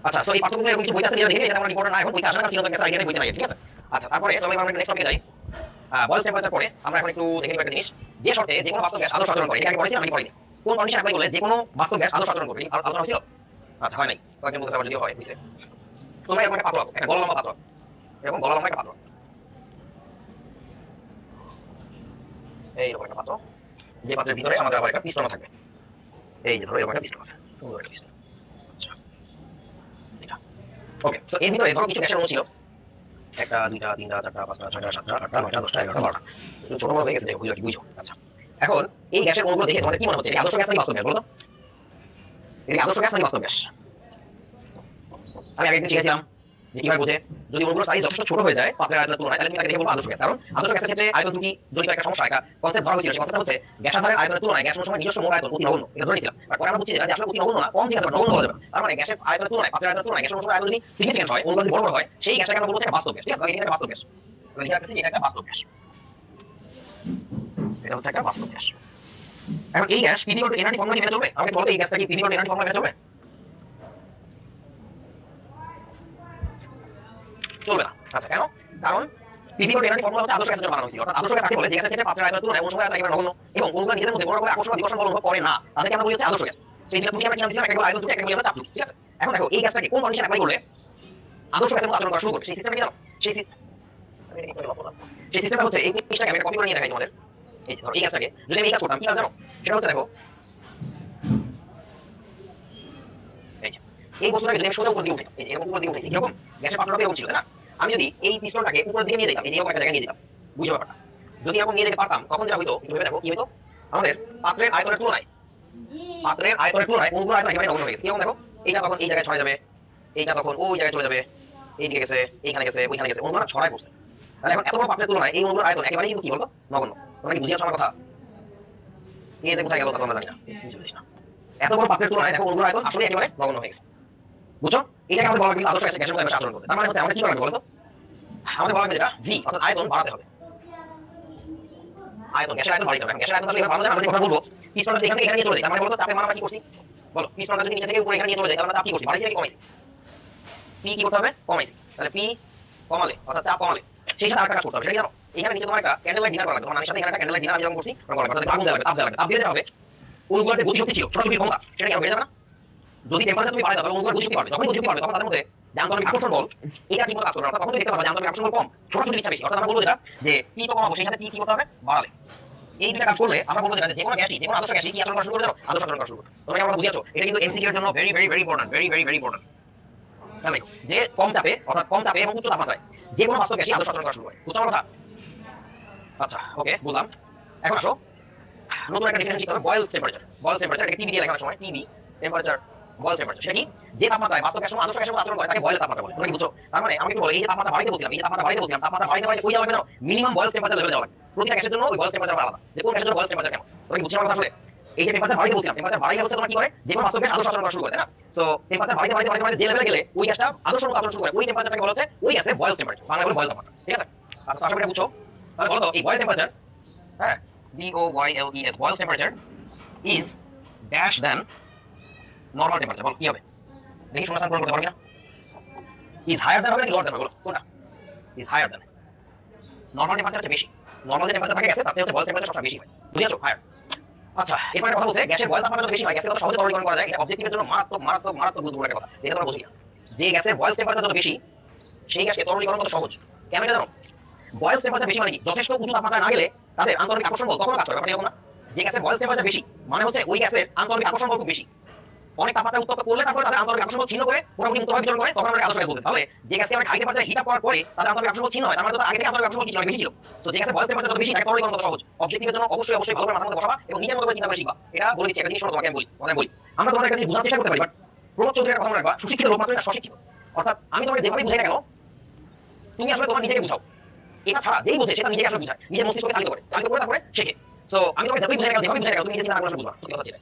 আচ্ছা সো এই পার্থক্যগুলো এরকম কিছু বইতে আছে নিজেরা দেখে এটা আমরা ইম্পর্টেন্ট না এখন বইতে আসলে কারণ চিন্তা গ্যাস আইডিয়া বইতে নাই ঠিক আছে আচ্ছা তারপরে চলো আমরা নেক্সট টপিকে যাই বয়েলস টেম্পারেচার পরে আমরা এখন একটু দেখে নিব একটা জিনিস যে শর্তে যে কোনো বাস্তব গ্যাস আদর্শ আচরণ করে এটা আগে পড়েছিলাম আমি পড়িনি কোন কন্ডিশন অ্যাপ্লাই করলে যে কোনো বাস্তব গ্যাস আদর্শ আচরণ করবে আলোচনা হয়েছিল আচ্ছা হয় নাই কয়েকজন বলতে যদিও হয় বুঝছে তোমরা এরকম একটা পাত্র একটা গলা লম্বা পাত্র এরকম গলা লম্বা একটা পাত্র এইরকম একটা পাত্র যে পাত্রের ভিতরে আমাদের আবার একটা পিস্টন থাকবে এই যে ধরো এরকম একটা পিস্টন আছে সুন্দর একটা পিস্টন আচ্ছা এটা ওকে সো এর ভিতরে ধরো কিছু গ্যাসের অণু ছিল একটা দুইটা তিনটা চারটা পাঁচটা ছয়টা সাতটা আটটা নয়টা দশটা 11টা 12টা ছোট বড় হয়ে গেছে বুঝলো কি বুঝো আচ্ছা এখন এই গ্যাসের অণুগুলো দেখে তোমাদের কি মনে হচ্ছে এটা আদর্শ গ্যাস নাকি বাস্তব গ্যাস বলো তো এটা আদর্শ গ্যাস নাকি বাস্তব গ্যাস আমি আগে একদিন শিখেছিলাম যে কিভাবে বোঝে যদি অণুগুলোর সাইজ যথেষ্ট ছোট হয়ে যায় পাত্রের আয়তনের তুলনায় তাহলে তুমি তাকে দেখে বলবো আদর্শ গ্যাস কারণ আদর্শ গ্যাসের ক্ষেত্রে আয়তন ত্রুটি জনিত একটা সমস্যা একটা কনসেপ্ট ধরা হয়েছিল সেই কনসেপ্টটা হচ্ছে গ্যাসাধারের আয়তনের তুলনায় গ্যাসের সময় নিজস্ব মোল আয়তন অতি নগণ্য এটা ধরেছিলাম আর পরে আমরা বুঝছি যে আসলে অতি নগণ্য না কম ঠিক আছে নগণ্য বলা যাবে তার মানে গ্যাসের আয়তনের তুলনায় পাত্রের আয়তনের তুলনায় গ্যাসের সময় আয়তন যদি সিগনিফিকেন্ট হয় অণুগুলো যদি বড় বড় হয় সেই গ্যাসটাকে আমরা বলবো একটা বাস্তব গ্যাস ঠিক আছে এটা একটা বাস্তব গ্যাস তাহলে এটা হচ্ছে এটা একটা বাস্তব গ্যাস এটা হচ্ছে একটা বাস্তব গ্যাস এখন এই গ্যাস পিভি = এনআরটি ফর্মুলা মেনে চলবে আমাকে বলতে এই গ্যাসটা কি পিভি = এনআরটি ফর্মুলা মেনে চলবে চলবে না আচ্ছা কেন কারণ পিভি = এনআরটি ফর্মুলা হচ্ছে আদর্শ গ্যাসের জন্য বানানো হয়েছিল অর্থাৎ আদর্শ গ্যাস কাকে বলে যে গ্যাসের ক্ষেত্রে পাত্রের আয়তনের তুলনায় অণু সংখ্যা একেবারে নগণ্য এবং অণুগুলো নিজেদের মধ্যে কোনো রকম আকর্ষণ বা বিকর্ষণ বল অনুভব করে না তাদেরকে আমরা বলি হচ্ছে আদর্শ গ্যাস সেই দিকে তুমি আমরা কি নাম দিয়েছিলাম একটা আয়তন ত্রুটি একটা বলি আমরা চাপ ত্রুটি ঠিক আছে এখন দেখো এই গ্যাসটাকে কোন কন্ডিশন অ্যাপ্লাই করলে আদর্শ গ্যাসের মতো আচরণ করা শুরু করবে সেই সিস্টেমটা কি জানো সেই সিস্টেমটা হচ্ছে এই জিনিসটাকে আমি কপি করে নিয়ে দেখাই তোমাদের এই যে ধরো এই গ্যাসটাকে যদি আমি এই কাজ করতাম কি কাজ জানো সেটা হচ্ছে দেখো এই যে এই বস্তুটাকে যদি আমি সোজা উপর দিকে উঠে এই যে এরকম উপর দিকে উঠেছি এরকম গ্যাসের পাত্রটা এরকম ছিল না আমি যদি এই পিস্টনটাকে উপরের দিকে নিয়ে যেতাম এই যে এরকম একটা জায়গায় নিয়ে যেতাম বুঝো ব্যাপারটা যদি এরকম নিয়ে যেতে পারতাম তখন যেটা হইতো একটু ভেবে দেখো কি হইতো আমাদের পাত্রের আয়তনের তুলনায় অণুগুলোর আয়তন একেবারে নগণ্য হয়ে গেছে এরকম দেখো এইটা তখন এই জায়গায় ছড়ায় যাবে এইটা তখন ওই জায়গায় চলে যাবে এইদিকে গেছে এইখানে গেছে ওইখানে গেছে অণুগুলো ছড়ায় পড়ছে তাহলে এখন এত বড় পাত্রের তুলনায় এই অণুগুলোর আয়তন একেবারে কিন্তু কি বলতো নগণ্য তোমরা কি বুঝিয়েছো আমার কথা এই যে কোথায় গেল তা তোমরা জানি না বুঝিস না এত বড় পাত্রের তুলনায় দেখো অণুগুলোর আয়তন আসলে একেবারে নগণ্য হয়ে গেছে বুঝছো এটাকে আমাদের বলা হয় আদর্শ গ্যাসের মতো আচরণ করতে তার মানে হচ্ছে আমরা কি করব বলতো আমাদের বলা হয় যেটা ভি অর্থাৎ আয়তন বাড়াতে হবে আয়তন গ্যাসের আয়তন বাড়াতে হবে গ্যাসের আয়তন আসলে বাড়ানো যায় আমরা যে কথা বলবো পিস্টনটা এখান থেকে এখানে নিয়ে চলে যায় তার মানে বলতো চাপের মান আমরা কি করছি বলো পিস্টনটা যদি নিচে থেকে উপরে এখানে নিয়ে চলে যায় তাহলে আমরা চাপ কি করছি বাড়াইছি নাকি কমাইছি পি কি করতে হবে কমাইছি তাহলে পি কমালে অর্থাৎ চাপ কমালে সেই সাথে আরেকটা কাজ করতে হবে সেটা কি জানো এখানে নিচে তোমার একটা ক্যান্ডেল লাইট ডিনার করা লাগবে তোমার নামের সাথে এখানে একটা ক্যান্ডেল লাইট ডিনার আমি যেমন করছি ওরকম করা লাগবে আগুন দেওয়া লাগবে তাপ দেওয়া লাগবে তাপ দিতে হবে অণুগুলোতে গতিশক্তি ছিল ছোট ছোট ক্ষমতা সেটা কি হয়ে যাবে না যদি টেম্পারেচার তুমি বাড়াই দাও অণুগুলোর গতিশক্তি বাড়বে যখন গতিশক্তি বাড়বে তখন তাদের মধ্যে যে আন্তরিক আকর্ষণ বল এটা ঠিকমতো কাজ করবে অর্থাৎ তখন দেখতে পারবে যে আন্তরিক আকর্ষণ বল কম ছোট ছোট ইচ্ছা বেশি অর্থাৎ আমরা বলবো যেটা যে পি তো কমাবো সেই সাথে পি কি করতে হবে বাড়ালে এই দুটো কাজ করলে আমরা বলবো যেটা যে কোনো গ্যাসই যে কোনো আদর্শ গ্যাসই কি আচরণ করা শুরু করে দাও আদর্শ আচরণ করা শুরু করে তোমরা আমরা বুঝিয়েছো এটা কিন্তু এমসিকিউ এর জন্য very very very important very very very important তাহলে যে কম চাপে অর্থাৎ কম চাপে এবং উচ্চ তাপমাত্রায় যে কোনো বাস্তব গ্যাসই আদর্শ আচরণ করা শুরু করে বুঝছো আমার কথা আচ্ছা ওকে বুঝলাম এখন আসো নতুন একটা ডেফিনিশন শিখতে হবে বয়েলস টেম্পারেচার এটাকে টিভি দিয়ে লেখার সময় টিভি টেম্পারেচার বয়েলস টেম্পারেচার সেটা কি? যে তাপমাত্রায় বাস্তব গ্যাস আদর্শ গ্যাসের মতো আচরণ করে তাকে বয়েলের তাপমাত্রা বলে। তোমরা কি বুঝছো? তার মানে আমি একটু বলি, এই যে তাপমাত্রা বাড়াইতে বলছিলাম, তাপমাত্রা বাড়াইতে কই যাওয়া লাগবে জানো? মিনিমাম বয়েলস টেম্পারেচার লেভেলে যাওয়া লাগবে। প্রতিটা গ্যাসের জন্য ওই বয়েলস টেম্পারেচার আলাদা, যে কোন গ্যাসের জন্য বয়েলস টেম্পারেচার কেমন। তোমরা কি বুঝছো আমার কথা আসলে? এই যে টেম্পারেচার বাড়াইতে বলছিলাম, টেম্পারেচার বাড়াইলে হচ্ছে তোমরা কি করে, যে কোনো বাস্তব গ্যাস আদর্শ আচরণ করা শুরু করে, তাই না? সো টেম্পারেচার বাড়াইতে যে লেভেলে গেলে ওই গ্যাসটা আদর্শ মতো আচরণ শুরু করে, ওই টেম্পারেচারটাকে বলা হচ্ছে ওই গ্যাসের বয়েলস টেম্পারেচার, বাংলা বলে বয়েল তাপমাত্রা। ঠিক আছে? আচ্ছা, আশা করি এটা বুঝছো। তাহলে বলো তো এই বয়েল টেম্পারেচার, হ্যাঁ, BOYLES Boyle's temperature is dash than normal temperature. বল কি হবে? দেখি শূন্য স্থান পূরণ করতে পারবি না? ইজ হায়ার দেন হবে নাকি লোয়ার দেন হবে? বলো কোনটা? Is higher then. Normal temperature হচ্ছে বেশি, নরমাল যে টেম্পারেচার থাকে গ্যাসে তার চেয়ে হচ্ছে বয়েল টেম্পারেচার সবসময় বেশি হয়। বুঝেছো? হায়ার। আচ্ছা, এরপরে কথা বলছে গ্যাসের বয়েল তাপমাত্রা যত বেশি হয় গ্যাসের কত সহজে তরলীকরণ করা যায়। এটা অবজেক্টিভের জন্য মারাত্মক গুরুত্বপূর্ণ একটা কথা। এটা তোমরা বুঝি না যে গ্যাসের বয়েল টেম্পারেচার যত বেশি সেই গ্যাসকে তরলীকরণ কত সহজ। কেন এটা জানো? বয়েল টেম্পারেচার বেশি মানে কি? যথেষ্ট উঁচু তাপমাত্রায় না গেলে তাদের আন্তরিক আকর্ষণ বল তখন কাজ করে। ব্যাপারটা এরকম না? যে গ্যাসের বয়েল টেম্পারেচার বেশি মানে হচ্ছে ওই গ্যাসের আন্তরিক আকর্ষণ বল খুব বেশি। অনেক তাপমাত্রা উত্তপ্ত করলে তারপরে তাদের আন্তরিক আকর্ষণ বল ছিন্ন করে মোটামুটি মুক্তভাবে বিচরণ করে, তখন আমরা আদর্শ গ্যাস বলতে। তাহলে যে গ্যাসকে আমরা হাই টেম্পারেচারে হিট আপ করার পরে তাদের আন্তরিক আকর্ষণ বল ছিন্ন হয়, তার মানে তো আগে থেকে আন্তরিক আকর্ষণ বল কিছু বেশি ছিল। সো যে গ্যাসের বয়েল টেম্পারেচার যত বেশি তার তরলীকরণ তত সহজ। অবজেক্টিভের জন্য অবশ্যই ভালো করে মাথার মধ্যে বসাবা এবং নিজের মতো করে চিন্তা করে শিখবা। এটা বলে দিচ্ছি, একটা জিনিস শোনো তোমাকে আমি বলি। আমরা তোমাদের একটা জিনিস বোঝার চেষ্টা করতে পারি, বাট প্রমোদ চৌধুরীর কথা মনে রাখবা, সুশিক্ষিত লোক মাত্রই না স্বশিক্ষিত। অর্থাৎ আমি তোমাকে যেভাবে বুঝাই না কেন, তুমি আসলে তোমার নিজেকে বুঝাও। এটা ছাড়া যেই বোঝে সেটা নিজেকে আসলে বুঝায়, নিজের মস্তিষ্ককে চালিত করে তারপরে শেখে। সো আমি তোমাকে যেভাবে বুঝাই না কেন, তুমি নিজে চিন্তা করে বুঝবা। সত্যি কথা ছিল।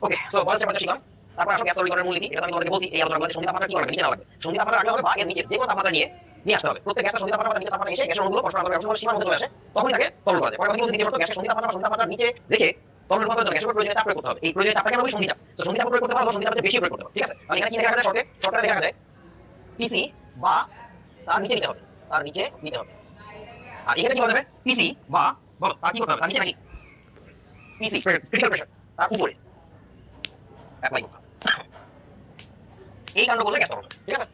ওকে, সো বয়েল টেম্পারেচার শিখলাম। তারপর আসো গ্যাস তরলীকরণের মূলনীতি। এটা আমি তোমাদেরকে বলছি এই আলোচনাগুলোতে সন্ধি তাপমাত্রা কি লাগবে, নিচে না লাগবে। সন্ধি তাপমাত্রা আগে হবে বা এর নিচে যে কোনো তাপমাত্রা নিয়ে আসতে হবে। প্রত্যেক গ্যাসের সন্ধি তাপমাত্রা নিচে তাপমাত্রা এসে গ্যাসের অণুগুলো পরস্পর আন্তরিক আকর্ষণ সীমার মধ্যে চলে আসে, তখনই তাকে তরল করা যায়। পরে আমি বলছি দ্বিতীয় শর্ত, গ্যাসের সন্ধি তাপমাত্রা নিচে রেখে তরল রূপান্তরের জন্য গ্যাসের উপর প্রয়োজনীয় চাপ প্রয়োগ করতে হবে। এই প্রয়োজনীয় চাপটাকে আমরা বলি সন্ধি চাপ। তো সন্ধি চাপ প্রয়োগ করতে পারবো, সন্ধি চাপের বেশি প্রয়োগ করতে হবে। ঠিক আছে? তাহলে এখানে কি লেখা যায়? শর্টে লেখা যায় পিসি বা তার নিচে নিতে হবে, তার নিচে নিতে হবে। আর এখানে কি বলা যাবে? পিসি বা বলো তার কি করতে হবে? তার নিচে নাকি পিসি ক্রিটিক্যাল প্রেসার তার উপরে অ্যাপ্লাই করতে হবে। এই কারণে বললে গ্যাস তরল। ঠিক আছে?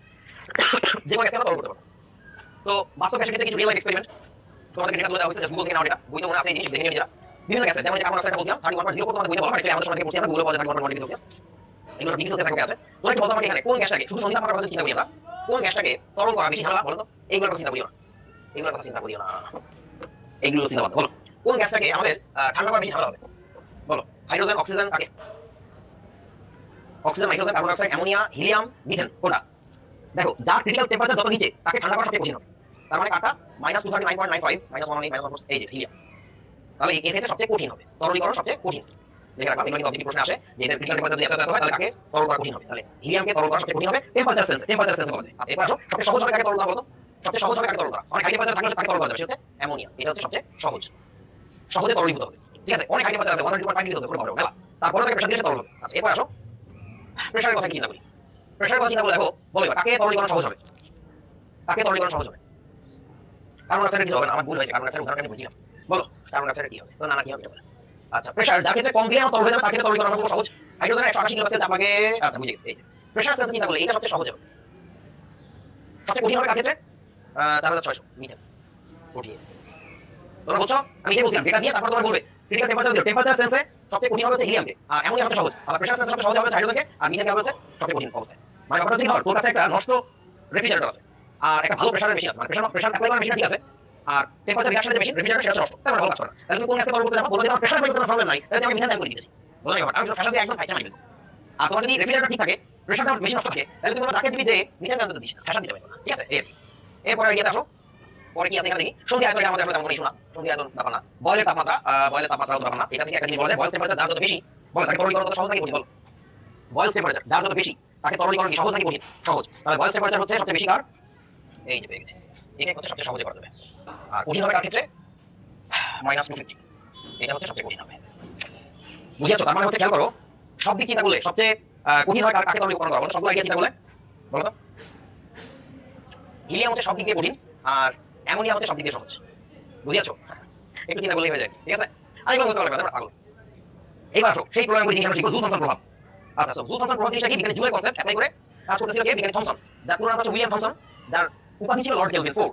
যে কোনো গ্যাসকে আমরা তরল করতে পারবো। তো বাস্তব গ্যাসের ক্ষেত্রে কিছু রিয়েল লাইফ এক্সপেরিমেন্ট তোমাদেরকে ডেটা তুলে দেওয়া হয়েছে, গুগল থেকে নাও। এটা বইতে মনে আছে, এই জিনিস দেখে নিয়ে নিজেরা। বিভিন্ন গ্যাসের যেমন যে কার্বন ডাইঅক্সাইড বলছিলাম 31.04 তোমাদের বইতে বলা হয়, আমাদের সময় থেকে পড়ছি আমরা, গুগলে পাওয়া যায় 31 ডিগ্রি সেলসিয়াস। এগুলো সব ডিগ্রি সেলসিয়াস এককে আছে। তোমরা একটু বলতে পারবে এখানে কোন গ্যাসটাকে শুধু সন্ধি তাপমাত্রা চিন্তা করি আমরা, কোন গ্যাসটাকে তরল করা বেশি ঝামেলা বলো তো? এইগুলোর কথা চিন্তা করিও না, এগুলোর কথা চিন্তা করিও না, এইগুলো চিন্তা করো। বলো কোন গ্যাসটাকে আমাদের ঠান্ডা করা বেশি ঝামেলা হবে? বলো হাইড্রোজেন, অক্সিজেন, কাকে? Oxygen, nitrogen, carbon dioxide, ammonia, helium, methane, কোনটা? দেখো যার ক্রিটিক্যাল টেম্পারেচার যত নিচে তাকে ঠান্ডা করা সবচেয়ে কঠিন হবে। তার মানে কাটা -239.95 -118 এই যে হিলিয়াম। তাহলে এর ক্ষেত্রে সবচেয়ে কঠিন হবে, তরলীকরণ সবচেয়ে কঠিন। দেখে রাখবা, এগুলো কিন্তু অবজেক্টিভ প্রশ্নে আসে যে এদের ক্রিটিক্যাল টেম্পারেচার যদি এত হয় তাহলে কাকে তরল করা কঠিন হবে। তাহলে হিলিয়ামকে তরল করা সবচেয়ে কঠিন হবে টেম্পারেচার সেন্স বলে। আচ্ছা, এরপর আসো সবচেয়ে সহজ হবে কাকে তরল করা বলো তো? সবচেয়ে সহজ হবে কাকে তরল করা? অনেক হাই টেম্পারেচার থাকলে কাকে তরল করা যাবে? সেটা হচ্ছে অ্যামোনিয়া। এটা হচ্ছে সবচেয়ে সহজে তরলীভূত হবে। ঠিক আছে? অনেক হাই টেম্পারেচার আছে 125 ডিগ্রি সেলসিয়াস করে পারো মেলা, তারপরে তাকে প্রেসার দিয়ে তরল হবে। আচ্ছা, এরপর আসো প্রেসারের কথা কি চিন্তা করি। প্রেসারের কথা চিন্তা করে দেখো, বলো কাকে তরলীকরণ সহজ হবে? কাকে তরলীকরণ সহজ হবে? কার্বন ডাইঅক্সাইড কি হবে? আমার ভুল হয়েছে, কার্বন ডাইঅক্সাইড উদাহরণটা আমি বুঝিলাম। বলো কার্বন ডাইঅক্সাইড কি হবে? তো না কি হবে এটা? আচ্ছা, প্রেসার যার ক্ষেত্রে কম দিলে আমার তরল হয়ে যাবে তার ক্ষেত্রে তরলীকরণ খুব সহজ। হাইড্রোজেন 188 কিলো পাস্কেল চাপ লাগে। আচ্ছা, বুঝে গেছি। এই যে প্রেসার সেন্স চিন্তা করলে এটা সবচেয়ে সহজ হবে। সবচেয়ে কঠিন হবে কার ক্ষেত্রে? 4600 মিটার কঠিন। তোমরা বুঝছো? আমি এটাই বলছিলাম, ডেটা দিয়ে তারপর তোমরা বলবে ক্রিটিক্যাল টেম্পারেচার দিও। টেম্পারেচার সেন্সে সবচেয়ে কঠিন হবে হচ্ছে হিলিয়ামকে, আর অ্যামোনিয়া সবচেয়ে সহজ। আর প্রেসার সেন্সে সবচেয়ে সহজ হবে হাইড্রোজেনকে, আর মিথেনকে হবে হচ্ছে সবচেয়ে কঠিন অবস্থায়। মানে ব্যাপারটা হচ্ছে তোর কাছে একটা নষ্ট রেফ্রিজারেটর আছে আর একটা ভালো প্রেসারের মেশিন আছে, মানে প্রেসার অ্যাপ্লাই করার মেশিন ঠিক আছে, আর টেম্পারেচার রিঅ্যাকশনের যে মেশিন রেফ্রিজারেটর সেটা নষ্ট, তাহলে ভালো কাজ করে না। তাহলে তুমি কোন গ্যাসকে তরল করতে যাবো? বলতে আমার প্রেসার মেশিন কোনো প্রবলেম নাই, তাহলে আমি মিথেন করে দিতেছি। বুঝলে ব্যাপারটা? আমি প্রেসার দিয়ে একদম ফাইটা মারি দেব। আর তোমার যদি রেফ্রিজারেটর ঠিক থাকে, প্রেসারটা মেশিন নষ্ট থাকে, তাহলে তুমি তাকে দিবি যে মিথেন কেন দিস না, প্রেসার দিতে পারবে না। ঠিক আছে? এরপরে আইডিয়াতে আসো। পরে কি আছে এখানে দেখি। সন্ধি আয়তন আমাদের তেমন কোনো ইস্যু না, সন্ধি আয়তন ব্যাপার না। বয়েলের তাপমাত্রা ব্যাপার না। এটা থেকে একটা জিনিস বলা যায়, বয়েল টেম্পারেচার যার যত বেশি বলে তাকে তরলীকরণ কত সহজ নাকি কঠিন? বলো বয়েল টেম্পারেচার যার যত বেশি তাকে তরলীকরণ কি সহজ নাকি কঠিন? সহজ। তাহলে বয়েল টেম্পারেচার হচ্ছে সবচেয়ে বেশি কার? এই যে পেয়ে গেছি, এটাই হচ্ছে সবচেয়ে সহজে করা যাবে। আর কঠিন হবে কার ক্ষেত্রে? -250, এটা হচ্ছে সবচেয়ে কঠিন হবে। বুঝেছো? তার মানে হচ্ছে খেয়াল করো, সব দিক চিন্তা করলে সবচেয়ে কঠিন হয় কাকে তরলীকরণ করা? বলো সবগুলো আইডিয়া চিন্তা করলে বলো তো। হিলিয়াম হচ্ছে সব দিক দিয়ে কঠিন, আর অ্যামোনিয়া হচ্ছে সব দিক দিয়ে সহজ। বুঝিয়েছো? একটু চিন্তা করলেই হয়ে যায়। ঠিক আছে? আরেকবার বুঝতে পারবে পাগল। এইবার আসো সেই প্রয়োগগুলি জিনিস আমরা শিখবো। জুল থমসন প্রভাব। আচ্ছা, জুল থমসন প্রভাব জিনিসটা কি? বিজ্ঞানী জুলের কনসেপ্ট অ্যাপ্লাই করে কাজ করতেছিল কে? বিজ্ঞানী থমসন, যার পুরো নাম হচ্ছে উইলিয়াম থমসন, যার উপাধি ছিল লর্ড কেলভিন 4।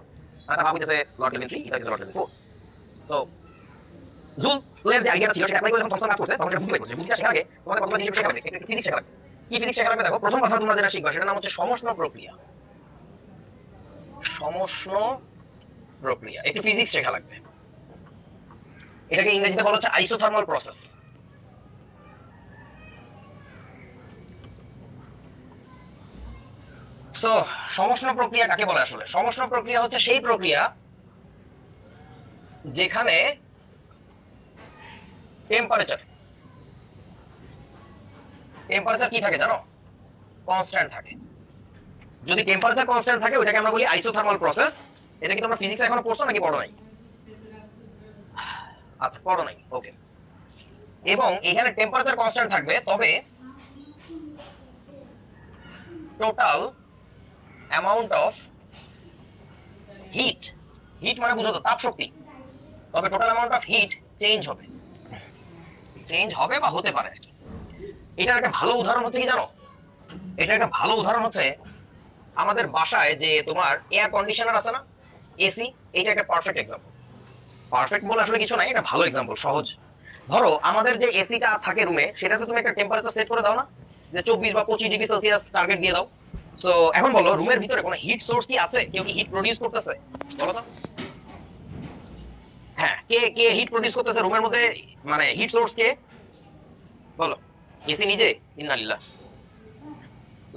আর তার বাবা হইতেছে লর্ড কেলভিন 3, এটা হচ্ছে লর্ড কেলভিন 4। সো জুলের যে আইডিয়াটা ছিল সেটা অ্যাপ্লাই করে যখন থমসন কাজ করছে তখন সেটা বুঝতে পারছে। বুঝতে শেখার আগে তোমাদের প্রথমে জিনিস শেখা লাগবে, একটু ফিজিক্স শেখা লাগবে। কি ফিজিক্স শেখা লাগবে? দেখো, প্রথম কথা তোমরা যেটা শিখবা সেটার নাম হচ্ছে সমষ্ণ প্রক্রিয়া। সমষ্ণ প্রক্রিয়া, একটু ফিজিক্স শেখা লাগবে। এটাকে ইংরেজিতে বলা হচ্ছে আইসোথার্মাল প্রসেস। সো সমষ্ণ প্রক্রিয়া কাকে বলে আসলে? সমষ্ণ প্রক্রিয়া হচ্ছে সেই প্রক্রিয়া যেখানে টেম্পারেচার কি থাকে জানো? কনস্ট্যান্ট থাকে। যদি টেম্পারেচার কনস্ট্যান্ট থাকে ওইটাকে আমরা বলি আইসোথার্মাল প্রসেস। এটা কি তোমরা ফিজিক্সে এখনো পড়ছো নাকি পড়ো নাই? আচ্ছা, পড়ো নাই, ওকে। এবং এখানে টেম্পারেচার কনস্ট্যান্ট থাকবে, তবে total amount of heat, heat মানে বুঝো তো তাপ শক্তি, তবে total amount of heat change হবে বা হতে পারে আর কি। এটার একটা ভালো উদাহরণ হচ্ছে কি জানো? এটা একটা ভালো উদাহরণ হচ্ছে আমাদের বাসায় যে তোমার এয়ার কন্ডিশনার আছে না, এসি, এটা একটা পারফেক্ট এক্সাম্পল। পারফেক্ট বলে আসলে কিছু নাই, এটা ভালো এক্সাম্পল, সহজ। ধরো আমাদের যে এসিটা থাকে রুমে, সেটাতে তুমি একটা টেম্পারেচার সেট করে দাও না, যে 24 বা 25 ডিগ্রি সেলসিয়াস টার্গেট দিয়ে দাও। সো এখন বলো, রুমের ভিতরে কোনো হিট সোর্স কি আছে? কেউ কি হিট প্রডিউস করতেছে? বলো তো। হ্যাঁ, কে হিট প্রডিউস করতেছে রুমের মধ্যে? মানে হিট সোর্স কে? বলো। এসি নিজে? ইন্নালিল্লাহ।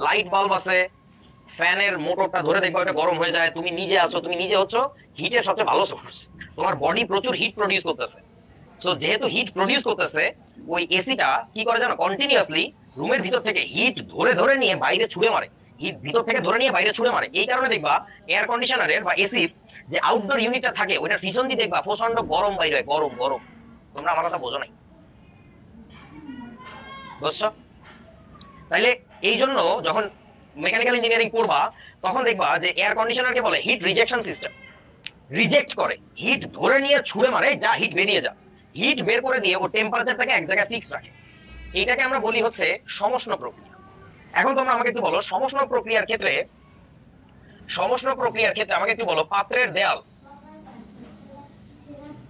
লাইট বাল্ব আছে, ফ্যানের মোটরটা ধরে দেখবা এটা গরম হয়ে যায়, তুমি নিজে আছো, তুমি নিজে হচ্ছ হিটের সবচেয়ে ভালো সোর্স। তোমার বডি প্রচুর হিট প্রডিউস করতেছে। সো যেহেতু হিট প্রডিউস করতেছে, ওই এসিটা কি করে জানো? কন্টিনিউয়াসলি রুমের ভিতর থেকে হিট ধরে নিয়ে বাইরে ছুড়ে মারে, হিট ভিতর থেকে ধরে নিয়ে বাইরে ছুড়ে মারে। এই কারণে দেখবা এয়ার কন্ডিশনারের বা এসির যে আউটডোর ইউনিটটা থাকে, ওইটার পিছন দিয়ে দেখবা প্রচন্ড গরম বাইরে হয়, গরম গরম। তোমরা আমার কথা বোঝো নাই? বুঝছো? তাইলে এই জন্য যখন মেকানিক্যাল ইঞ্জিনিয়ারিং পড়বা, তখন দেখবা যে এয়ার কন্ডিশনারকে বলে হিট রিজেকশন সিস্টেম। রিজেক্ট করে, হিট ধরে নিয়ে ছুড়ে মারে, যা হিট বেরিয়ে যা। হিট বের করে দিয়ে ও টেম্পারেচারটাকে এক জায়গায় ফিক্স রাখে। এইটাকে আমরা বলি হচ্ছে সমষ্ণ প্রক্রিয়া। এখন তোমরা আমাকে একটু বলো, সমষ্ণ প্রক্রিয়ার ক্ষেত্রে আমাকে একটু বলো,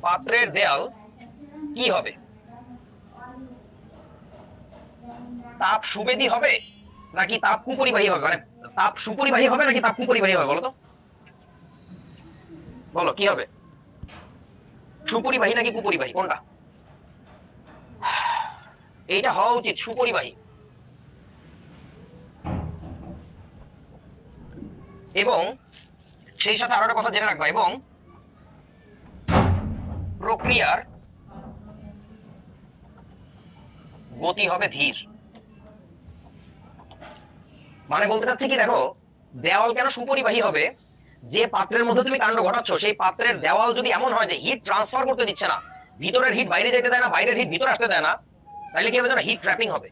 পাত্রের দেয়াল কি হবে? তাপ সুবেদী হবে নাকি তাপ কুপরিবাহী হবে? মানে তাপ সুপরিবাহী হবে নাকি তাপ কুপরিবাহী হবে? বলো তো, বলো কি হবে? সুপরিবাহী নাকি কুপরিবাহী, কোনটা? এইটা হওয়া উচিত সুপরিবাহী। এবং সেই সাথে আরো একটা কথা জেনে রাখবা, এবং প্রক্রিয়ার গতি হবে ধীর। মানে বলতে চাচ্ছি কি, দেখো, দেওয়াল কেন সুপরিবাহী হবে? যে পাত্রের মধ্যে তুমি কাণ্ড ঘটাচ্ছ, সেই পাত্রের দেওয়াল যদি এমন হয় যে হিট ট্রান্সফার করতে দিচ্ছে না, ভিতরের হিট বাইরে যেতে দেয় না, বাইরের হিট ভিতরে আসতে দেয় না, তাহলে কি হবে জানো? হিট ট্র্যাপিং হবে,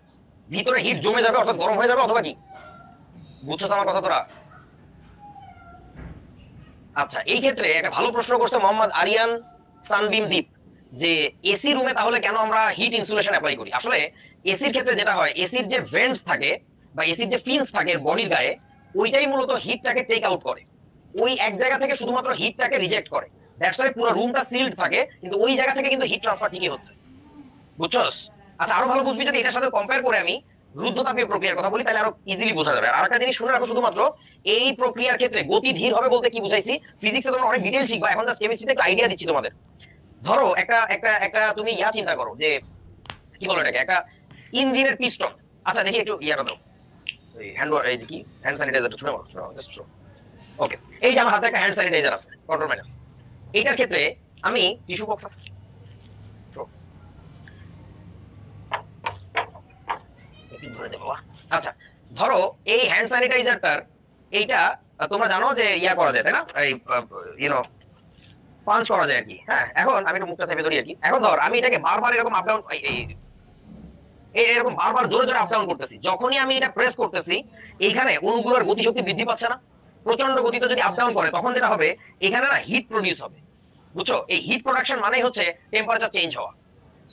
ভিতরে হিট জমে যাবে, অর্থাৎ গরম হয়ে যাবে, অথবা কি, বুঝছো আমার কথা তোরা? আচ্ছা, এই ক্ষেত্রে একটা ভালো প্রশ্ন করছে মোহাম্মদ আরিয়ান সানবিম দ্বীপ, যে এসি রুমে তাহলে কেন আমরা হিট ইনসুলেশন অ্যাপ্লাই করি? আসলে এসির ক্ষেত্রে যেটা হয়, এসির যে ভেন্টস থাকে বা এসির যে ফিনস থাকে বডির গায়ে, ওইটাই মূলত হিটটাকে টেক আউট করে, ওই এক জায়গা থেকে শুধুমাত্র হিটটাকে রিজেক্ট করে। দ্যাটস ওয়াই পুরো রুমটা সিলড থাকে, কিন্তু ওই জায়গা থেকে কিন্তু হিট ট্রান্সফার ঠিকই হচ্ছে, বুঝছস? আচ্ছা, আরো ভালো বুঝবি যদি এটার সাথে কম্পেয়ার করে আমি রুদ্ধতাপীয় প্রক্রিয়ার কথা বলি, তাহলে আরো ইজিলি বোঝা যাবে। আর একটা জিনিস শুনে রাখো, শুধুমাত্র এই প্রক্রিয়ার ক্ষেত্রে গতি ধীর হবে বলতে কি বুঝাইছি, ফিজিক্সে তোমরা অনেক ডিটেইল শিখবা, এখন জাস্ট কেমিস্ট্রিতে একটা আইডিয়া দিচ্ছি তোমাদের। ধরো একটা তুমি চিন্তা করো, যে কি বলো এটাকে, একটা ইঞ্জিনের পিস্টন। আচ্ছা দেখি একটু ইয়াটা দাও, এই যে কি হ্যান্ড স্যানিটাইজারটা ছুঁড়ে মারো, জাস্ট ওকে। এই যে আমার হাতে একটা হ্যান্ড স্যানিটাইজার আছে, কন্ট্রোল মাইনাস। এটার ক্ষেত্রে আমি টিস্যু বক্স আছে, আচ্ছা ধরো এই হ্যান্ড স্যানিটাইজারটার এইটা তোমরা জানো যে ইয়া করা যায়, তাই না? এই পাঞ্চ করা যায় আর কি। হ্যাঁ, এখন আমি একটু মুখটা চেপে ধরি আর কি। এখন ধর আমি এটাকে বারবার এরকম আপ ডাউন, এরকম বারবার জোরে জোরে আপ ডাউন করতেছি, যখনই আমি এটা প্রেস করতেছি, এইখানে অণুগুলোর গতিশক্তি বৃদ্ধি পাচ্ছে না? প্রচন্ড গতিতে যদি আপ ডাউন করে, তখন যেটা হবে, এখানে না হিট প্রডিউস হবে, বুঝছো? এই হিট প্রোডাকশন মানেই হচ্ছে টেম্পারেচার চেঞ্জ হওয়া।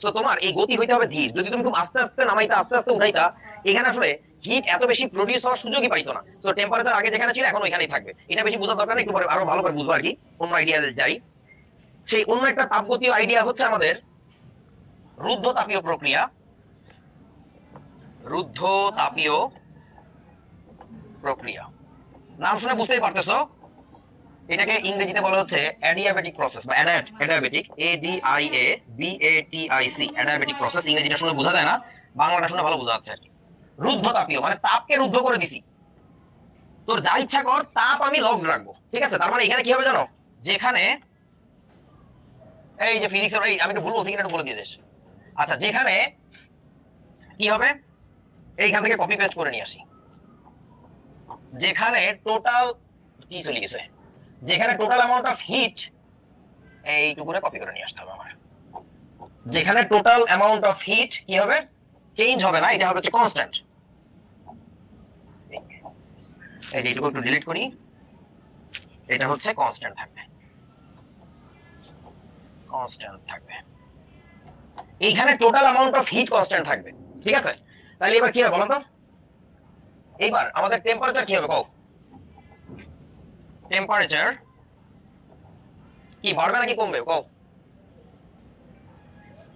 সো তোমার এই গতি হইতে হবে ধীর। যদি তুমি খুব আস্তে আস্তে নামাইতা, আস্তে আস্তে উঠাইতা, এখানে আসলে হিট এত বেশি প্রডিউস হওয়ার সুযোগই পাইতো না। সো টেম্পারেচার আগে যেখানে ছিল এখন ওইখানেই থাকবে। এটা বেশি বোঝার দরকার নেই, একটু পরে আরো ভালো করে বুঝবো আর কি। অন্য আইডিয়া যাই, সেই অন্য একটা তাপগতীয় আইডিয়া হচ্ছে আমাদের রুদ্ধতাপীয় প্রক্রিয়া। রুদ্ধতাপীয় প্রক্রিয়া নাম শুনে বুঝতেই পারতেছো, এটাকে ইংরেজিতে বলা হচ্ছে অ্যাডিয়াবেটিক প্রসেস বা অ্যাডিয়াবেটিক, ADIABATIC, অ্যাডিয়াবেটিক প্রসেস। ইংরেজিটা শুনে বোঝা যায় না, বাংলাটা শুনে ভালো বোঝা যাচ্ছে আর কি। রুদ্ধতাপীয় মানে তাপকে রুদ্ধ করে দিছি। তোর যা ইচ্ছা কর তাপ আমি লগ রাখবো, ঠিক আছে? তার মানে এখানে কি হবে জানো, যেখানে এই যে ফিজিক্সের আমি একটু ভুল বলছি কিনা একটু বলে দিয়েছিস। আচ্ছা, যেখানে কি হবে, এইখান থেকে কপি পেস্ট করে নিয়ে আসি, যেখানে টোটাল কি চলে গেছে, যেখানে টোটাল অ্যামাউন্ট অফ হিট, এইটুকুনে কপি করে নিয়ে আসতে হবে আমার, যেখানে টোটাল অ্যামাউন্ট অফ হিট কি হবে, চেঞ্জ হবে না, এটা হবে হচ্ছে কনস্ট্যান্ট। এই এইটুকু একটু ডিলিট করি, এটা হচ্ছে কনস্ট্যান্ট থাকবে, কনস্ট্যান্ট থাকবে, এইখানে total amount of hit constant থাকবে, ঠিক আছে? তাহলে এবার কি হবে বলো তো, এইবার আমাদের টেম্পারেচার কি হবে কও, টেম্পারেচার কি বাড়বে নাকি কমবে কও?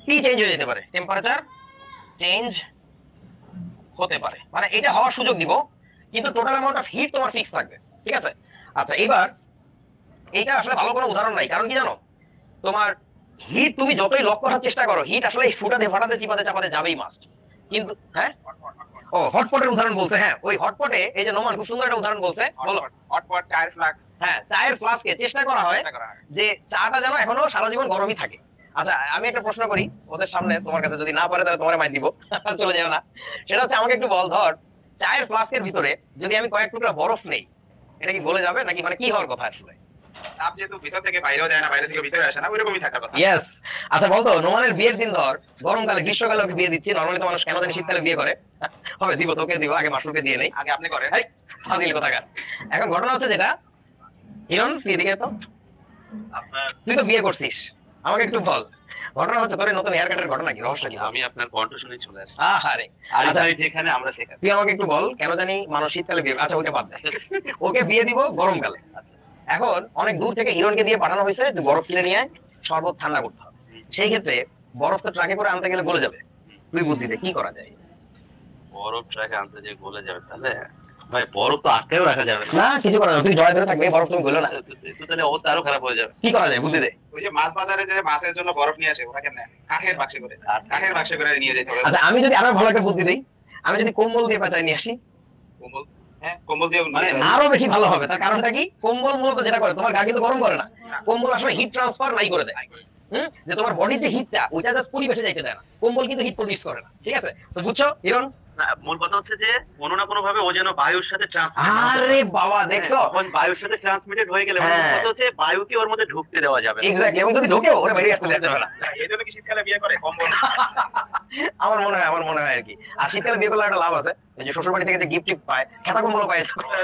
কি চেঞ্জ হয়ে যেতে পারে, টেম্পারেচার চেঞ্জ হতে পারে, মানে এটা হওয়ার সুযোগ দিব, কিন্তু টোটাল অ্যামাউন্ট অফ হিট তোমার ফিক্স থাকবে, ঠিক আছে? আচ্ছা, এবার এইটা আসলে ভালো কোনো উদাহরণ নাই, কারণ কি জানো, তোমার হিট তুমি যতই লক করার চেষ্টা করো, হিট আসলে ফুটাতে ফাটাতে চিপাতে চাপাতে যাবেই মাস্ট, কিন্তু হ্যাঁ ও হটপটের উদাহরণ বলছে, হ্যাঁ ওই হটপটে এই যে নোমান খুব সুন্দর একটা উদাহরণ বলছে, বলো। হটপট চায়ের ফ্লাক্স, হ্যাঁ চায়ের ফ্লাস্কে চেষ্টা করা হয় যে চাটা যেন এখনো সারা জীবন গরমই থাকে। আচ্ছা, আমি একটা প্রশ্ন করি ওদের সামনে, তোমার কাছে যদি না পারে তাহলে তোমার মাই দিব, চলে যাও না। সেটা হচ্ছে আমাকে একটু বল, ধর চায়ের ফ্লাস্কের ভিতরে যদি আমি কয়েক টুকরা বরফ নেই, এটা কি গলে যাবে নাকি, মানে কি হওয়ার কথা আসলে? তাপ যেহেতু ভিতর থেকে বাইরেও যায় না, বাইরে থেকে ভিতরে আসে না, ওইরকমই থাকার কথা। ইয়েস। আচ্ছা বলতো, নোমানের বিয়ের দিন ধর গরমকালে, গ্রীষ্মকালে ওকে বিয়ে দিচ্ছি, নরমালি তো মানুষ কেন জানি শীতকালে বিয়ে করে, হবে দিব তোকে দিব, আগে মাসুলকে দিয়ে নেই, আগে আপনি করেন। এই ফাজিল কোথাকার। এখন ঘটনা হচ্ছে যেটা, হিরণ তুই এদিকে তো, আপনার তুই তো বিয়ে করছিস, আমাকে একটু বল ঘটনা হচ্ছে তোর এই নতুন হেয়ার কাটের ঘটনা কি, রহস্য কি? আমি আপনার কণ্ঠ শুনে চলে আসি। আহারে, আর আচ্ছা যেখানে আমরা সেখানে তুই আমাকে একটু বল কেন জানি মানুষ শীতকালে বিয়ে, আচ্ছা ওকে বাদ দে, ওকে বিয়ে দিব গরমকালে। আচ্ছা, এখন অনেক দূর থেকে হিরণকে দিয়ে পাঠানো হয়েছে যে বরফ কিনে নিয়ে শরবত ঠান্ডা করতে হবে, সেই ক্ষেত্রে বরফ তো ট্রাকে করে আনতে গেলে গলে যাবে, তুই বুদ্ধি দে কি করা যায়? বরফ ট্রাকে আনতে যে গলে যাবে, তাহলে ভাই বরফ তো আটকেও রাখা যাবে না কিছু করা যাবে, তুই জয় ধরে থাকবে, বরফ তুমি গলো না, তো তাহলে অবস্থা আরো খারাপ হয়ে যাবে। কি করা যায় বুদ্ধি দে। ওই যে মাছ বাজারে যে মাছের জন্য বরফ নিয়ে আসে, ওরা কেন কাঠের বাক্সে করে, কাঠের বাক্সে করে নিয়ে যেতে হবে। আচ্ছা আমি যদি আরো ভালো একটা বুদ্ধি দিই, আমি যদি কম্বল দিয়ে পেঁচাই নিয়ে আসি, কম্বল, হ্যাঁ কম্বল দিয়ে মানে আরো বেশি ভালো হবে। তার কারণটা কি, কম্বল মূলত যেটা করে, তোমার গা কিন্তু গরম করে না, কম্বল আসলে হিট ট্রান্সফার নাই করে দেয়, যে তোমার বডির যে হিটটা ওইটা জাস্ট পরিবেশে যাইতে দেয় না, কম্বল কিন্তু হিট প্রডিউস করে না, ঠিক আছে? তো বুঝছো হিরণ? না, মূল কথা হচ্ছে যে কোনো না কোনো ভাবে ও যেন বায়ুর সাথে ট্রান্সমিট, আরে বাবা দেখছো, তখন বায়ুর সাথে ট্রান্সমিটেড হয়ে গেলে মানে কথা হচ্ছে বায়ুকে ওর মধ্যে ঢুকতে দেওয়া যাবে না। এক্স্যাক্টলি, এবং যদি ঢোকেও ওরে বাইরে আসতে দেওয়া যাবে না। এইজন্য কি শীতকালে বিয়ে করে কম্বল? আমার মনে হয় আর কি। আর শীতকালে বিয়ে করলে একটা লাভ আছে, এই যে শ্বশুর বাড়ি থেকে যে গিফট পায়, খেতা কম্বল পায়,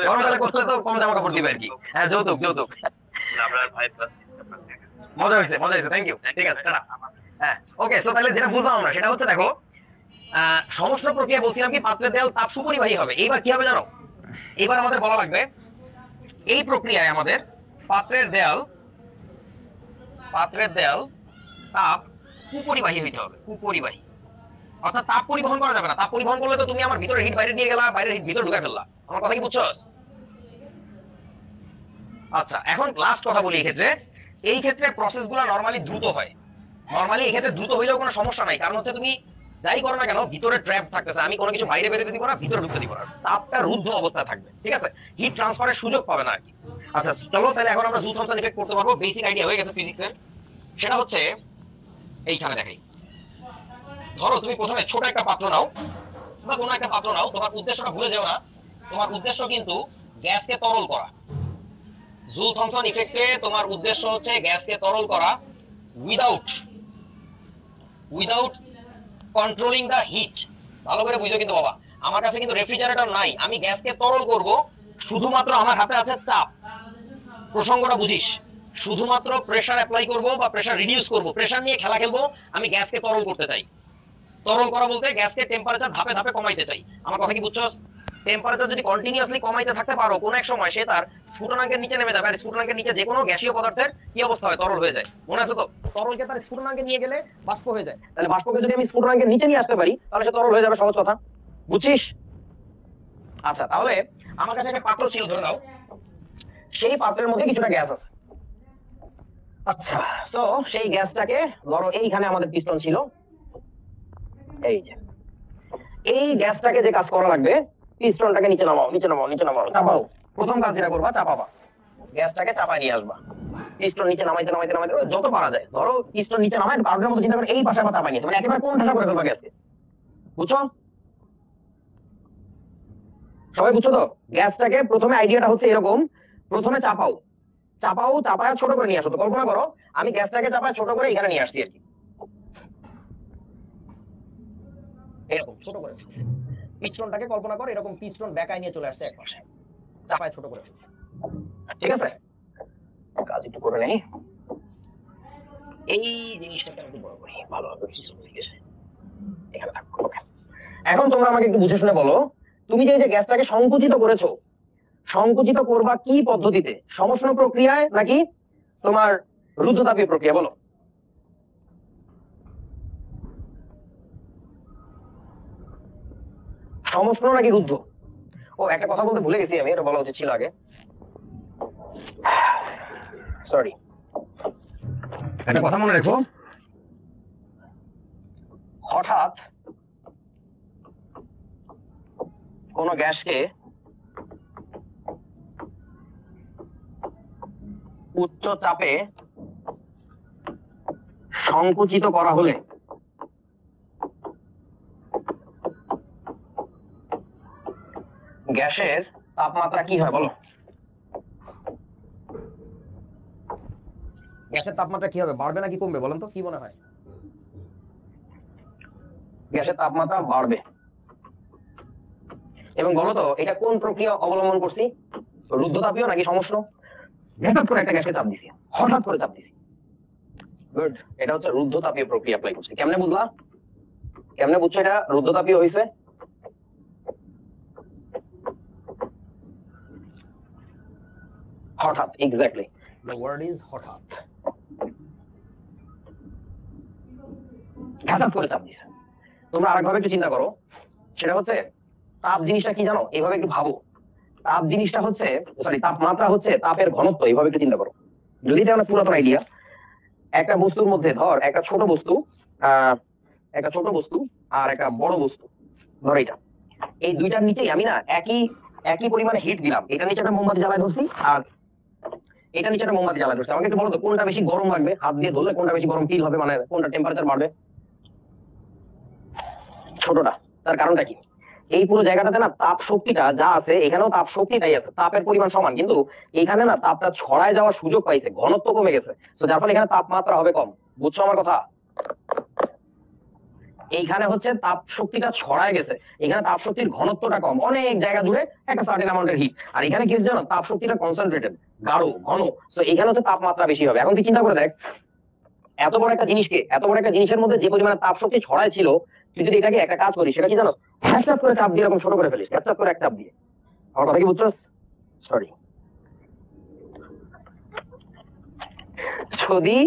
গরমকালে করলে তো কম জামা কাপড় দিবে আর কি। হ্যাঁ যৌতুক যৌতুক। আমরা ভাই প্লাস মজা হয়েছে থ্যাংক ইউ, ঠিক আছে টাটা। হ্যাঁ ওকে, সো তাহলে যেটা বুঝলাম আমরা সেটা হচ্ছে, দেখো সমস্ত প্রক্রিয়া বলছিলাম কি পাত্রের দেয়াল তাপ সুপরিবাহী হবে। এইবার কি হবে জানো, এবার আমাদের বলা লাগবে এই প্রক্রিয়ায় আমাদের পাত্রের দেয়াল তাপ কুপরিবাহী হইতে হবে, কুপরিবাহী, অর্থাৎ তাপ পরিবহন করা যাবে না। তাপ পরিবহন করলে তো তুমি আমার ভিতরে হিট বাইরে দিয়ে গেলা, বাইরের হিট ভিতরে ঢুকাই ফেললা, আমার কথা কি বুঝছস? আচ্ছা এখন লাস্ট কথা বলি, এই ক্ষেত্রে প্রসেসগুলো নরমালি দ্রুত হয়, নরমালি এই ক্ষেত্রে দ্রুত হইলেও কোনো সমস্যা নাই, কারণ হচ্ছে তুমি যাই করো না কেন ভিতরে ট্র্যাপ থাকতেছে, আমি কোনো কিছু বাইরে বেরোতে দিব না, ভিতরে ঢুকতে দিব না, তাপটা রুদ্ধ অবস্থায় থাকবে, ঠিক আছে? হিট ট্রান্সফারের সুযোগ পাবে না আর কি। আচ্ছা চলো তাহলে এখন আমরা জুল-থমসন ইফেক্ট করতে পারবো, বেসিক আইডিয়া হয়ে গেছে ফিজিক্সের। সেটা হচ্ছে এইখানে দেখাই, ধরো তুমি প্রথমে ছোট একটা পাত্র নাও বা কোনো একটা পাত্র নাও, তোমার উদ্দেশ্যটা ভুলে যেও না, তোমার উদ্দেশ্য কিন্তু গ্যাসকে তরল করা। জুল-থমসন ইফেক্টে তোমার উদ্দেশ্য হচ্ছে গ্যাসকে তরল করা উইদাউট কন্ট্রোলিং দা হিট। ভালো করে বুঝো কিন্তু বাবা, আমার কাছে কিন্তু রেফ্রিজারেটর নাই, আমি গ্যাসকে তরল করব, শুধুমাত্র আমার হাতে আছে চাপ। প্রসঙ্গটা বুঝিস, শুধুমাত্র প্রেসার অ্যাপ্লাই করব বা প্রেসার রিডিউস করব, প্রেসার নিয়ে খেলা খেলবো, আমি গ্যাসকে তরল করতে চাই। তরল করা বলতে গ্যাসকে টেম্পারেচার ধাপে ধাপে কমাইতে চাই, আমার কথা কি বুঝছস? টেম্পারেচার যদি কন্টিনিউয়াসলি কমাইতে থাকতে পারো, কোন এক সময় সে তার স্ফুটনাঙ্কের নিচে নেমে যাবে, আর স্ফুটনাঙ্কের নিচে যে কোনো গ্যাসীয় পদার্থের কি অবস্থা হয়, তরল হয়ে যায়। মনে আছে তো, তরলকে তার স্ফুটনাঙ্কে নিয়ে গেলে বাষ্প হয়ে যায়, তাহলে বাষ্পকে যদি আমি স্ফুটনাঙ্কের নিচে নিয়ে আসতে পারি তাহলে সে তরল হয়ে যাবে, সহজ কথা, বুঝছিস? আচ্ছা তাহলে আমার কাছে একটা পাত্র ছিল ধরে নাও, সেই পাত্রের মধ্যে কিছুটা গ্যাস আছে। আচ্ছা সো সেই গ্যাসটাকে ধরো এইখানে আমাদের পিস্টন ছিল, এই যে এই গ্যাসটাকে যে কাজ করা লাগবে, পিস্টনটাকে নিচে নামাও, চাপাও, প্রথম কাজ যেটা করবা, চাপাবা, গ্যাসটাকে চাপায় নিয়ে আসবা, পিস্টন নিচে নামাইতে নামাইতে নামাইতে যত পারা যায়, ধরো পিস্টন নিচে নামায় কার্ডের মতো চিন্তা করে এই পাশে আবার চাপায় নিয়েছে, মানে একেবারে কোন ঠাসা করে ফেলবা গ্যাসকে, বুঝছো? সবাই বুঝছো তো? গ্যাসটাকে প্রথমে আইডিয়াটা হচ্ছে এরকম, প্রথমে চাপাও, চাপাও, চাপায় ছোট করে নিয়ে আসো। তো কল্পনা করো আমি গ্যাসটাকে চাপায় ছোট করে এখানে নিয়ে আসছি আর কি, এরকম ছোট করে ফেলছি। পিস্টনটাকে কল্পনা করো এরকম পিস্টন বেকায় নিয়ে চলে আসছে এক পাশে, চাপায় ছোট করে ফেলছি, ঠিক আছে? কাজ একটু করে নেই, এই জিনিসটাকে একটু বড় করি, ভালো হবে, এখানে থাকো। ওকে, এখন তোমরা আমাকে একটু বুঝে শুনে বলো, তুমি যে গ্যাসটাকে সংকুচিত করেছো, সংকুচিত করবা কি পদ্ধতিতে? সমষ্ণ প্রক্রিয়ায় নাকি তোমার রুদ্ধতাপীয় প্রক্রিয়া? বলো। সমষ্ণ নাকি রুদ্ধ? ও একটা কথা বলতে ভুলে গেছি আমি, এটা বলা উচিত ছিল আগে, সরি। একটা কথা মনে রেখো, হঠাৎ কোন গ্যাসকে উচ্চ চাপে সংকুচিত করা হলে গ্যাসের তাপমাত্রা কি হয়? বলো। গ্যাসের তাপমাত্রা কি হবে? বাড়বে নাকি কমবে? বলেন তো, কি মনে হয়? গ্যাসের তাপমাত্রা বাড়বে। এবং বলো তো এটা কোন প্রক্রিয়া অবলম্বন করছি? রুদ্ধতাপীয় নাকি সমষ্ণ? হঠাৎ করে একটা গ্যাসকে চাপ দিছি, হঠাৎ করে চাপ দিছি, গুড, এটা হচ্ছে রুদ্ধতাপীয় প্রক্রিয়া অ্যাপ্লাই করছি। কেমনে বুঝলা? কেমনে বুঝছো এটা রুদ্ধতাপীয় হয়েছে? হঠাৎ, এক্স্যাক্টলি, দ্য ওয়ার্ড ইজ হঠাৎ, হঠাৎ করে চাপ দিছে। তোমরা আরেকভাবে একটু চিন্তা করো, সেটা হচ্ছে তাপ জিনিসটা কি জানো? এইভাবে একটু ভাবো, তাপ জিনিসটা হচ্ছে, সরি, তাপমাত্রা হচ্ছে তাপের ঘনত্ব। এইভাবে একটু চিন্তা করো, যদি এটা আমার পুরাতন আইডিয়া, একটা বস্তুর মধ্যে ধর একটা ছোট বস্তু, একটা ছোট বস্তু আর একটা বড় বস্তু, ধর এটা, এই দুইটার নিচেই আমি না একই পরিমাণে হিট দিলাম, এটা নিচে একটা মোমবাতি জ্বালায় ধরছি আর এটা নিচে একটা মোমবাতি জ্বালায় ধরছি। আমাকে একটু বলো তো কোনটা বেশি গরম লাগবে? হাত দিয়ে ধরলে কোনটা বেশি গরম ফিল হবে, মানে কোনটা টেম্পারেচার বাড়বে? ছোটটা। তার কারণটা কি? এই পুরো জায়গাটাতে না তাপ শক্তিটা যা আছে, এখানেও তাপ শক্তিটাই আছে, তাপের পরিমাণ সমান, কিন্তু এখানে না তাপটা ছড়ায় যাওয়ার সুযোগ পাইছে, ঘনত্ব কমে গেছে, তো যার ফলে এখানে তাপমাত্রা হবে কম। বুঝছো আমার কথা? এইখানে হচ্ছে তাপ শক্তিটা ছড়ায় গেছে, এখানে তাপ শক্তির ঘনত্বটা কম, অনেক জায়গা জুড়ে একটা সার্টেন অ্যামাউন্টের হিট, আর এখানে কি জানো, তাপ শক্তিটা কনসেন্ট্রেটেড, গাঢ়, ঘন, তো এখানে হচ্ছে তাপমাত্রা বেশি হবে। এখন তুই চিন্তা করে দেখ, এত বড় একটা জিনিসকে, এত বড় একটা জিনিসের মধ্যে যে পরিমাণে তাপ শক্তি ছড়ায় ছিল, তুই যদি এটাকে একটা কাজ করিস, সেটা কি জানো, হ্যাচাপ করে চাপ দিয়ে এরকম ছোট করে ফেলিস, হ্যাচাপ করে এক চাপ দিয়ে। আমার কথা কি বুঝছো? সরি, যদি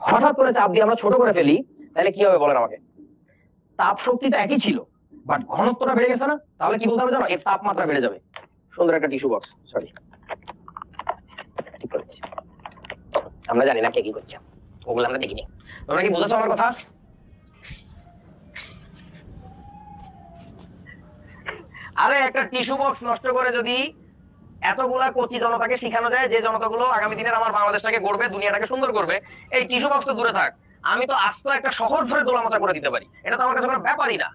হঠাৎ করে চাপ দিয়ে আমরা ছোট করে ফেলি, তাহলে কি হবে বলেন আমাকে? তাপ শক্তিটা একই ছিল, বাট ঘনত্বটা বেড়ে গেছে না? তাহলে কি বলতে হবে জানো, এর তাপমাত্রা বেড়ে যাবে। সুন্দর একটা টিস্যু বক্স, সরি, আমরা জানি না কে কি করছে, ওগুলো আমরা দেখিনি। তোমরা কি বুঝেছো আমার কথা? আরে একটা টিস্যু বক্স নষ্ট করে যদি এতগুলা কোচি জনতাকে শিখানো যায়, যে জনতাগুলো আগামী দিনের আমার বাংলাদেশটাকে গড়বে, দুনিয়াটাকে সুন্দর করবে, এই টিস্যু বক্স তো দূরে থাক, আমি তো আস্ত একটা শহর ধরে দোলামোচা করে দিতে পারি, এটা তো আমার কাছে কোনো ব্যাপারই না।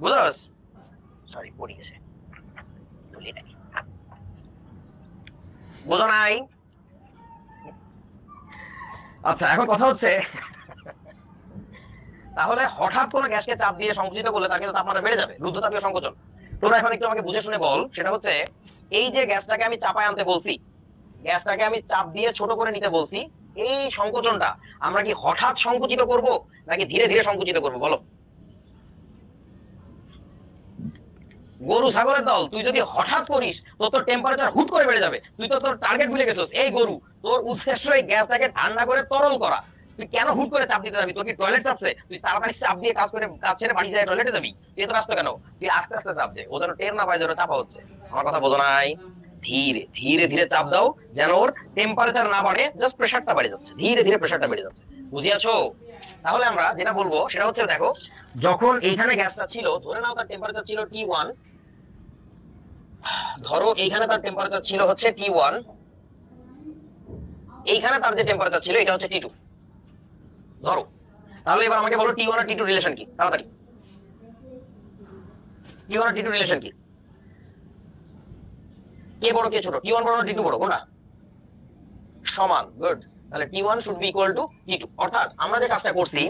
বুঝছস? সরি, পড়ে গেছে, বুঝো নাই? আচ্ছা, এখন কথা হচ্ছে, তাহলে হঠাৎ কোনো গ্যাসকে চাপ দিয়ে সংকুচিত করলে তার কিন্তু তাপমাত্রা বেড়ে যাবে, রুদ্ধতাপীয় সংকোচন। তোমরা এখন একটু আমাকে বুঝে শুনে বল, সেটা হচ্ছে এই যে গ্যাসটাকে আমি চাপায় আনতে বলছি, গ্যাসটাকে আমি চাপ দিয়ে ছোট করে নিতে বলছি, এই সংকোচনটা আমরা কি হঠাৎ সংকুচিত করব নাকি ধীরে ধীরে সংকুচিত করব? বলো। গরু ছাগলের দল, তুই যদি হঠাৎ করিস তো তোর টেম্পারেচার হুট করে বেড়ে যাবে, তুই তো তোর টার্গেট ভুলে গেছিস। এই গরু, তোর উদ্দেশ্য এই গ্যাসটাকে ঠান্ডা করে তরল করা, তুই কেন হুট করে চাপ দিতে যাবি? তোর কি টয়লেট চাপছে? তুই তাড়াতাড়ি চাপ দিয়ে কাজ করে, কাজ ছেড়ে বাড়ি যায় টয়লেটে যাবি? তুই এত ব্যস্ত কেন? তুই আস্তে আস্তে চাপ দে, ও যেন টের না পায় যে ওরা চাপা হচ্ছে। আমার কথা বোঝো নাই? ধীরে ধীরে ধীরে চাপ দাও, যেন ওর টেম্পারেচার না বাড়ে, জাস্ট প্রেসারটা বেড়ে যাচ্ছে, ধীরে ধীরে প্রেসারটা বেড়ে যাচ্ছে। বুঝিয়াছো? তাহলে আমরা যেটা বলবো সেটা হচ্ছে, দেখো, যখন এইখানে গ্যাসটা ছিল, ধরে নাও তার টেম্পারেচার ছিল T1, ধরো এইখানে তার টেম্পারেচার ছিল হচ্ছে T1, এইখানে তার যে টেম্পারেচার ছিল এটা হচ্ছে T2 ধরো। তাহলে এবার আমাকে বলো T1 আর T2 রিলেশন কি, তাড়াতাড়ি। T1 আর T2 রিলেশন কি? কে বড় কে ছোট? T1 বড় না T2 বড়? কোনটা? সমান। গুড। তাহলে T1 should be equal to T2। অর্থাৎ আমরা যে কাজটা করছি,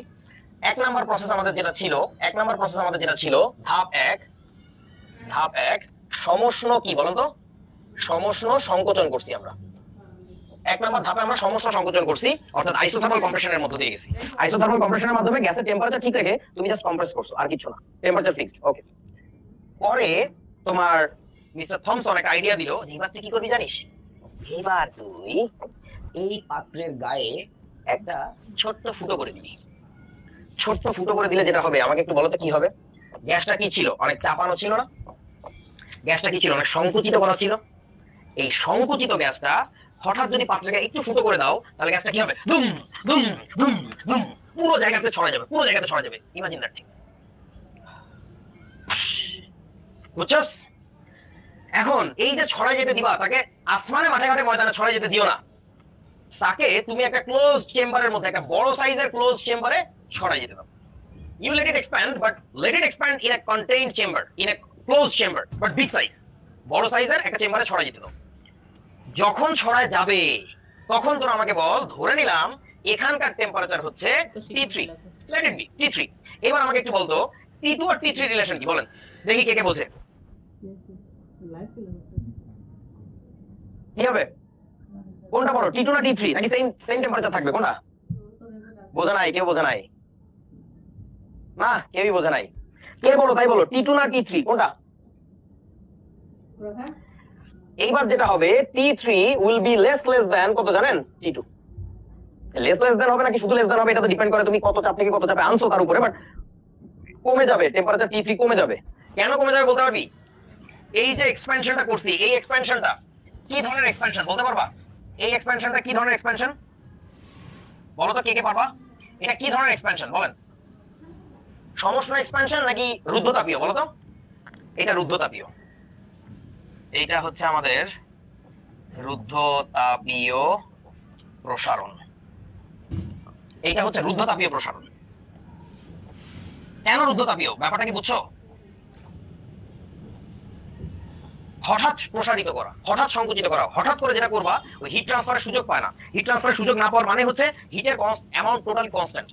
এক নাম্বার প্রসেস আমাদের যেটা ছিল ধাপ 1 সমষ্ণ কি বলেন তো? সমষ্ণ সংকোচন করছি আমরা। এক নাম্বার ধাপে আমরা সমষ্ণ সংকোচন করছি, অর্থাৎ আইসোথার্মাল কম্প্রেশনের মধ্যে দিয়ে গেছি। আইসোথার্মাল কম্প্রেশনের মাধ্যমে গ্যাসের টেম্পারেচার ঠিক রেখে তুমি জাস্ট কম্প্রেস করছো, আর কিছু না, টেম্পারেচার ফিক্সড। ওকে। পরে তোমার মিস্টার থমসন একটা আইডিয়া দিল, এবার তুই কি করবি জানিস? এবার তুই এই পাত্রের গায়ে একটা ছোট্ট ফুটো করে দিবি। ছোট্ট ফুটো করে দিলে যেটা হবে, আমাকে একটু বলো তো কি হবে? গ্যাসটা কি ছিল? অনেক চাপানো ছিল না? গ্যাসটা কি ছিল? অনেক সংকুচিত করা ছিল। এই সংকুচিত গ্যাসটা হঠাৎ যদি পাত্রকে একটু ফুটো করে দাও, তাহলে গ্যাসটা কি হবে? দুম দুম দুম দুম, পুরো জায়গাতে ছড়া যাবে, পুরো জায়গাতে ছড়া যাবে। Imagine that thing. বুঝছস? এখন এই যে ছড়াই যেতে দিবা, তাকে আসমানে মাঠে ঘাটে ময়দানে ছড়াই যেতে দিও না। তাকে তুমি একটা ক্লোজ চেম্বারের মধ্যে, একটা বড় সাইজের ক্লোজ চেম্বারে ছড়াই যেতে দাও। You let it expand, but let it expand in a contained chamber, in a closed chamber, but big size. বড় সাইজের একটা চেম্বারে ছড়াই যেতে দাও। যখন ছড়ায় যাবে তখন তোরা আমাকে বল, ধরে নিলাম এখানকার টেম্পারেচার হচ্ছে T3, let it be T3। এবার আমাকে একটু বলতো T2 আর T3 রিলেশন কি, বলেন দেখি কে কে বোঝে। কি হবে? কোনটা বড়, T2 না T3? নাকি সেম টেম্পারেচার থাকবে? কোনটা? বোঝা নাই, কেউ বোঝা নাই না, কেউই বোঝা নাই। কে বলো তাই বলো, T2 না T3 কোনটা? এইবার যেটা হবে, T3 will be less than কত জানেন? T2। লেস দেন হবে নাকি শুধু লেস দেন হবে, এটা তো ডিপেন্ড করে তুমি কত চাপ থেকে কত চাপে আনছো তার উপরে। বাট কমে যাবে টেম্পারেচার, T3 কমে যাবে। কেন কমে যাবে বলতে পারবি? এই যে এক্সপেনশনটা করছি, এই এক্সপেনশনটা কি ধরনের এক্সপেনশন বলতে পারবা? এই এক্সপেনশনটা কি ধরনের এক্সপেনশন বলো তো, কে কে পারবা? এটা কি ধরনের এক্সপেনশন বলেন? সমষ্ণ এক্সপেনশন নাকি রুদ্ধতাপীয় বলো তো? এটা রুদ্ধতাপীয়। এইটা হচ্ছে আমাদের রুদ্ধতাপীয় প্রসারণ। এইটা হচ্ছে রুদ্ধতাপীয় প্রসারণ। কেন রুদ্ধতাপীয়? ব্যাপারটা কি বুঝছো? হঠাৎ প্রসারিত করা, হঠাৎ সংকুচিত করা, হঠাৎ করে যেটা করবা, ওই হিট ট্রান্সফারের সুযোগ পায় না। হিট ট্রান্সফারের সুযোগ না পাওয়ার মানে হচ্ছে হিটের অ্যামাউন্ট টোটালি কনস্ট্যান্ট।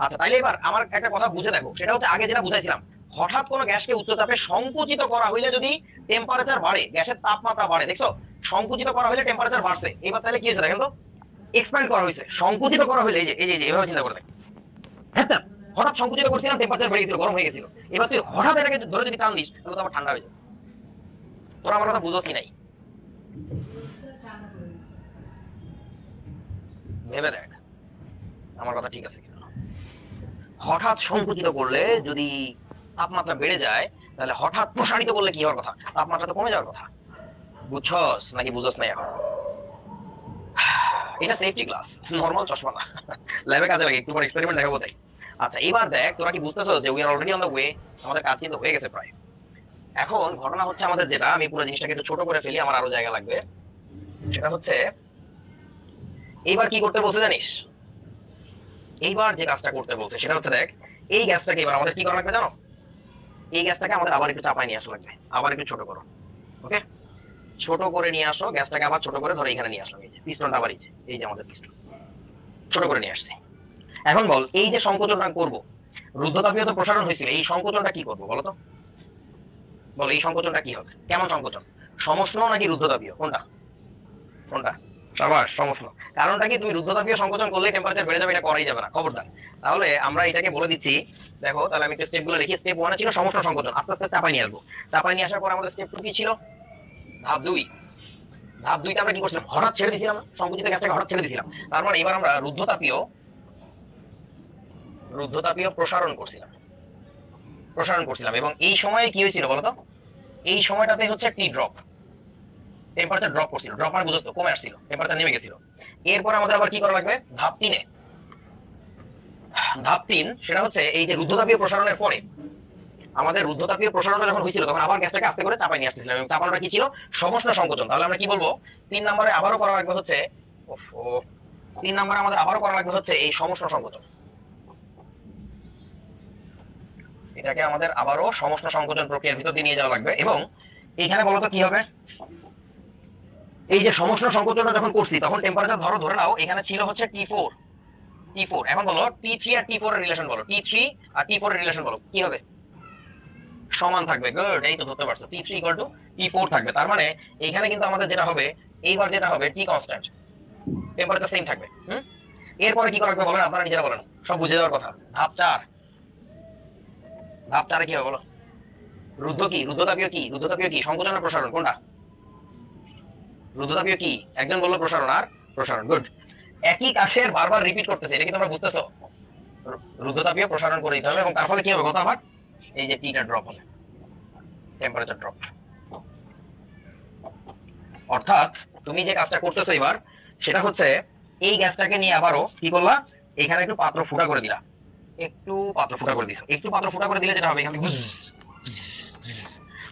আচ্ছা, তাইলে এবার আমার একটা কথা বুঝে দেখো, সেটা হচ্ছে আগে যেটা বুঝাইছিলাম, হঠাৎ কোনো গ্যাসকে উচ্চ চাপে সংকুচিত করা হইলে যদি টেম্পারেচার বাড়ে, গ্যাসের তাপমাত্রা বাড়ে, দেখছো সংকুচিত করা হইলে টেম্পারেচার বাড়ছে। এবার তাহলে কি হয়েছে দেখেন তো, এক্সপ্যান্ড করা হয়েছে। সংকুচিত করা হইলে এই যে এভাবে চিন্তা করে দেখ, আচ্ছা হঠাৎ সংকুচিত করছিলাম, টেম্পারেচার বেড়ে গেছিল, গরম হয়ে গেছিল। এবার তুই হঠাৎ এটাকে ধরে যদি টান দিস, তাহলে তো আবার ঠান্ডা হয়ে যাবে। তোরা আমার কথা বুঝোসই নাই, ভেবে দেখ আমার কথা ঠিক আছে কিনা। হঠাৎ সংকুচিত করলে যদি তাপমাত্রা বেড়ে যায়, তাহলে হঠাৎ প্রসারিত করলে কি হওয়ার কথা? তাপমাত্রা তো কমে যাওয়ার কথা। বুঝছস নাকি বুঝছস না এখন? এটা সেফটি ক্লাস, নরমাল চশমা না, ল্যাবে কাজে লাগে, একটু পর এক্সপেরিমেন্ট দেখাবো তাই। আচ্ছা এবার দেখ, তোরা কি বুঝতেছস যে we are already on the way? আমাদের কাজ কিন্তু হয়ে গেছে প্রায়। এখন ঘটনা হচ্ছে আমাদের যেটা, আমি পুরো জিনিসটাকে একটু ছোট করে ফেলি, আমার আরো জায়গা লাগবে। সেটা হচ্ছে এইবার কি করতে বলছে জানিস? এইবার যে কাজটা করতে বলছে সেটা হচ্ছে, দেখ এই গ্যাসটাকে এবার আমাদের কি করা লাগবে জানো? এই গ্যাসটাকে আমাদের আবার একটু চাপায় নিয়ে আসা লাগবে, আবার একটু ছোট করো। ওকে, ছোট করে নিয়ে আসো গ্যাসটাকে, আবার ছোট করে ধরো এখানে নিয়ে আসলাম। এই যে পিস্টনটা আবার এই যে আমাদের পিস্টন ছোট করে নিয়ে আসছি। এখন বল, এই যে সংকোচনটা করব, রুদ্ধতাপীয় তো প্রসারণ হয়েছিল, এই সংকোচনটা কি করবো বলো তো? বল এই সংকোচনটা কি হবে? কেমন সংকোচন? সমষ্ণ নাকি রুদ্ধতাপীয়? কোনটা কোনটা? সাবাস, সমষ্ণ। কারণটা কি, তুমি রুদ্ধতাপীয় সংকোচন করলে টেম্পারেচার বেড়ে যাবে, এটা করাই যাবে না, খবরদার। তাহলে আমরা এটাকে বলে দিচ্ছি, দেখো তাহলে আমি একটু স্টেপগুলো লিখি। স্টেপ 1 ছিল সমষ্ণ সংকোচন, আস্তে আস্তে চাপাই নিয়ে আসবো। চাপাই নিয়ে আসার পর আমাদের স্টেপ 2 কি ছিল? ধাপ 2। ধাপ 2তে আমরা কি করছিলাম? হঠাৎ ছেড়ে দিয়েছিলাম, সংকুচিত গ্যাসটাকে হঠাৎ ছেড়ে দিয়েছিলাম। তার মানে এবার আমরা রুদ্ধতাপীয় প্রসারণ করছিলাম। এবং এই সময়ে কি হয়েছিল বলতো? এই সময়টাতে হচ্ছে টি ড্রপ, টেম্পারেচার ড্রপ করছিল। ড্রপ মানে বুঝছো তো, কমে আসছিল, টেম্পারেচার নেমে গেছিল। এরপর আমাদের আবার কি করা লাগবে? ধাপ 3 সেটা হচ্ছে এই যে রুদ্ধতাপীয় প্রসারণের পরে আমাদের রুদ্ধতাপীয় প্রসারণটা যখন হয়েছিল তখন আবার গ্যাসটাকে আস্তে করে চাপায় নিয়ে আসতেছিলাম, এবং চাপানোটা কি ছিল? সমষ্ণ সংকোচন। তাহলে আমরা কি বলবো? 3 নম্বরে আবারও করা লাগবে হচ্ছে 3 নম্বরে আমাদের আবারও করা লাগবে হচ্ছে এই সমষ্ণ সংকোচন। এটাকে আমাদের আবারও সমষ্ণ সংকোচন প্রক্রিয়ার ভিতর দিয়ে নিয়ে যাওয়া লাগবে। এবং এইখানে বলতো কি হবে? এই যে সমষ্ণ সংকোচনটা যখন করছি তখন টেম্পারেচার ধরে নাও এখানে ছিল হচ্ছে T4। এখন বলো T3 আর T4 এর রিলেশন বলো, T3 আর T4 এর রিলেশন বলো, কি হবে? সমান থাকবে। গুড, এই তো ধরতে পারছো, T3 T4 থাকবে। তার মানে এইখানে কিন্তু আমাদের যেটা হবে, এইবার যেটা হবে T কনস্ট্যান্ট, টেম্পারেচার সেম থাকবে। এরপরে কি করা লাগবে বলেন, আপনারা নিজেরা বলেন, সব বুঝে যাওয়ার কথা। ধাপ 4 কি হবে বলো? রুদ্ধতাপীয় কি সংকোচন আর প্রসারণ, কোনটা? রুদ্ধতাপীয় কি? একজন বললো প্রসারণ আর প্রসারণ। গুড, একই কাজের বারবার রিপিট করতেছে, এটা কি তোমরা বুঝতেছো? রুদ্ধতাপীয় প্রসারণ করে দিতে হবে এবং তার ফলে কি হবে? কত আবার এই যে টিটা ড্রপ হবে, টেম্পারেচার ড্রপ। অর্থাৎ তুমি যে কাজটা করতেছো এবার সেটা হচ্ছে এই গ্যাসটাকে নিয়ে আবারও কি করলা? এখানে একটু পাত্র ফুটা করে দিলা, একটু পাত্র ফুটা করে দিছো। একটু পাত্র ফুটা করে দিলে যেটা হবে, এখানে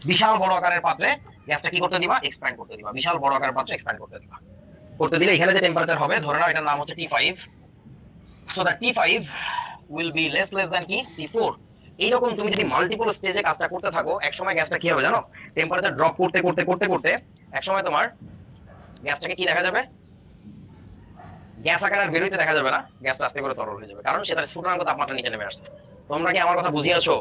বিশাল বড় আকারের পাত্রে গ্যাসটা কি করতে দিবা? এক্সপ্যান্ড করতে দিবা। বিশাল বড় আকারের পাত্রে এক্সপ্যান্ড করতে দিবা। করতে দিলে এখানে যে টেম্পারেচার হবে, ধরে নাও এটার নাম হচ্ছে T5, so that T5 will be less than কি? T4। এইরকম তুমি যদি মাল্টিপল স্টেজে কাজটা করতে থাকো, এক সময় গ্যাসটা কি হবে জানো? টেম্পারেচার ড্রপ করতে করতে করতে করতে এক সময় তোমার গ্যাসটাকে কি দেখা যাবে? গ্যাস আকার আর বেরোইতে দেখা যাবে না, গ্যাসটা আস্তে করে তরল হয়ে যাবে, কারণ সেটার স্ফুটনাঙ্ক তাপমাত্রা নিচে নেমে আসছে। তোমরা কি আমার কথা বুঝিয়েছো?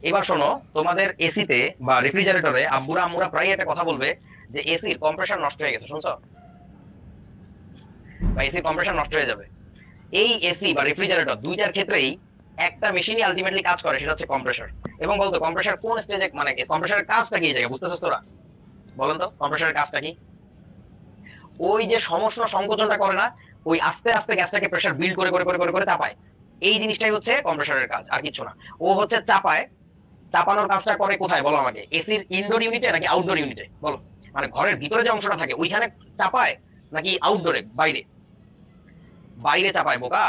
এবার শোনো, তোমাদের এসিতে বা রেফ্রিজারেটরে আব্বুরা আম্মুরা প্রায় একটা কথা বলবে যে এসির কম্প্রেসার নষ্ট হয়ে গেছে, শুনছো? বা এসির কম্প্রেসার নষ্ট হয়ে যাবে। এই এসি বা রেফ্রিজারেটর দুইটার ক্ষেত্রেই একটা মেশিনই আলটিমেটলি কাজ করে, সেটা হচ্ছে কম্প্রেসার। এবং বলতো কম্প্রেসার কোন স্টেজে, মানে কম্প্রেসারের কাজটা কি এই জায়গায়, বুঝতেছস তোরা? বলেন তো কম্প্রেসারের কাজটা কি? ওই যে সমষ্ণ সংকোচনটা করে না, ওই আস্তে আস্তে গ্যাসটাকে প্রেসার বিল্ড করে করে করে করে করে চাপায়, এই জিনিসটাই হচ্ছে কম্প্রেসারের কাজ, আর কিছু না। ও হচ্ছে চাপায়, চাপানোর কাজটা করে কোথায় বলো আমাকে? এসির ইনডোর ইউনিটে নাকি আউটডোর ইউনিটে বলো? মানে ঘরের ভিতরে যে অংশটা থাকে ওইখানে চাপায় নাকি আউটডোরে, বাইরে? বাইরে চাপায় বোকা,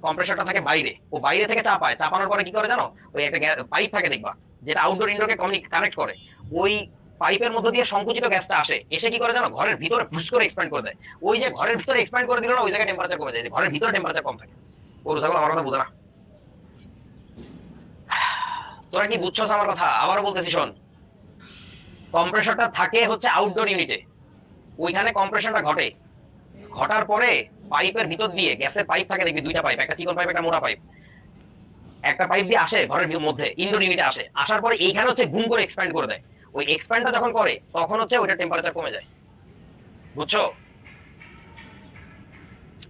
কম্প্রেসারটা থাকে বাইরে, ও বাইরে থেকে চাপায়। চাপানোর পরে কি করে জানো? ওই একটা পাইপ থাকে দেখবা, যেটা আউটডোর ইনডোরকে কানেক্ট করে। ওই পাইপের মধ্যে দিয়ে সংকুচিত গ্যাসটা আসে, এসে কি করে জানো? ঘরের ভিতরে ফুস করে এক্সপ্যান্ড করে দেয়। ওই যে ঘরের ভিতরে এক্সপ্যান্ড করে দিল না, ওই জায়গায় টেম্পারেচার কমে যায়। যে ঘরের ভিতরে টেম্পারেচার কম থাকে। ও রুসাগুলো আমার কথা বুঝে না। তোরা কি বুঝছস আমার কথা? আবারও বলতেছি শোন, কম্প্রেসারটা থাকে হচ্ছে আউটডোর ইউনিটে, ওইখানে কম্প্রেশনটা ঘটে। ঘটার পরে পাইপের ভিতর দিয়ে, গ্যাসের পাইপ থাকে দেখবি দুইটা পাইপ, একটা চিকন পাইপ একটা মোটা পাইপ, একটা পাইপ দিয়ে আসে ঘরের মধ্যে, ইনডোর ইউনিটে আসে। আসার পরে এইখানে হচ্ছে গুম করে এক্সপ্যান্ড করে দেয়। ওই এক্সপ্যান্ডটা যখন করে তখন হচ্ছে ওইটা টেম্পারেচার কমে যায়, বুঝছো?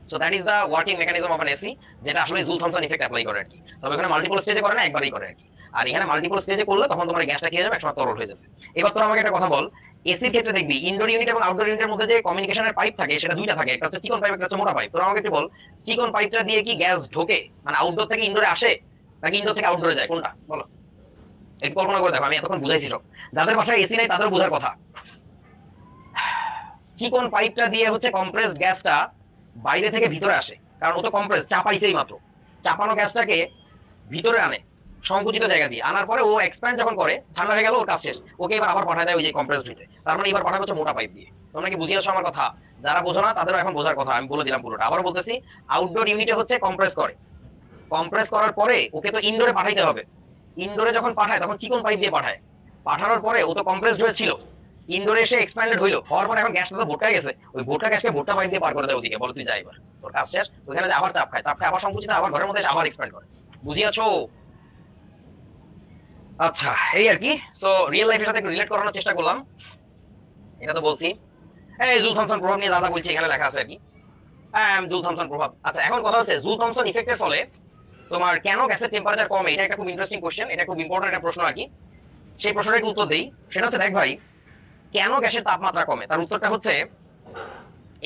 So that is the working mechanism of an AC, যেটা আসলে জুল থমসন ইফেক্ট অ্যাপ্লাই করে আর কি। তবে এখানে মাল্টিপল স্টেজে করে না, একবারই করে আর কি। আর এখানে মাল্টিপল স্টেজে করলে তখন তোমার গ্যাসটা কি হয়ে যাবে? একসময় তরল হয়ে যাবে। এবার তোরা আমাকে একটা কথা বল, এসির ক্ষেত্রে দেখবি ইনডোর ইউনিট এবং আউটডোর ইউনিটের মধ্যে যে কমিউনিকেশনের পাইপ থাকে সেটা দুইটা থাকে, একটা হচ্ছে চিকন পাইপ, একটা হচ্ছে মোটা পাইপ। তোরা আমাকে একটু বল, চিকন পাইপটা দিয়ে কি গ্যাস ঢোকে, মানে আউটডোর থেকে ইনডোরে আসে নাকি ইনডোর থেকে আউটডোরে যায়, কোনটা বলো? একটু কল্পনা করে দেখো, আমি এতক্ষণ বুঝাইছি সব। যাদের বাসায় এসি নাই তাদের বোঝার কথা। চিকন পাইপটা দিয়ে হচ্ছে কম্প্রেসড গ্যাসটা বাইরে থেকে ভিতরে আসে, কারণ ও তো কম্প্রেস, চাপাইছেই মাত্র। চাপানো গ্যাসটাকে ভিতরে আনে সংকুচিত জায়গা দিয়ে, আনার পরে ও এক্সপ্যান্ড যখন করে, ঠান্ডা হয়ে গেল, ওর কাজ শেষ, ওকে এবার আবার পাঠায় দেয় ওই যে কম্প্রেসড হইতে। তার মানে এবার পাঠাবে হচ্ছে মোটা পাইপ দিয়ে। তোমরা কি বুঝিয়েছো আমার কথা? যারা বোঝো না তাদেরও এখন বোঝার কথা, আমি বলে দিলাম পুরোটা। আবার বলতেছি, আউটডোর ইউনিটে হচ্ছে কম্প্রেস করে, কম্প্রেস করার পরে ওকে তো ইনডোরে পাঠাইতে হবে। ইনডোরে যখন পাঠায় তখন চিকন পাইপ দিয়ে পাঠায়। পাঠানোর পরে ও তো কম্প্রেসড হয়েছিল, ইনডোরে এসে এক্সপ্যান্ডেড হইলো, হওয়ার পরে এখন গ্যাসটা তো ভোটকা গেছে, ওই ভোটকা গ্যাসকে ভোটকা পাইপ দিয়ে পার করে দেয় ওদিকে। বলো তুই যা, এবার তোর কাজ শেষ। ওখানে আবার চাপ খায়, চাপ খায় আবার সংকুচিত, আবার ঘরের মধ্যে আবার এক্সপ্যান্ড করে। বুঝিয়াছো? আচ্ছা, এই আর কি। সো রিয়েল লাইফের সাথে একটু রিলেট করানোর চেষ্টা করলাম। এটা তো বলছি, এই জুল থমসন প্রভাব নিয়ে দাদা বলছি, এখানে লেখা আছে আর কি। জুল থমসন প্রভাব। আচ্ছা, এখন কথা হচ্ছে জুল থমসন ইফেক্টের ফলে তোমার কেন গ্যাসের টেম্পারেচার কমে? এটা একটা খুব ইন্টারেস্টিং কোশ্চেন, এটা খুব ইম্পর্টেন্ট একটা প্রশ্ন আর কি। সেই প্রশ্নটার একটু উত্তর দেই। সেটা হচ্ছে, দেখ ভাই, কেন গ্যাসের তাপমাত্রা কমে, তার উত্তরটা হচ্ছে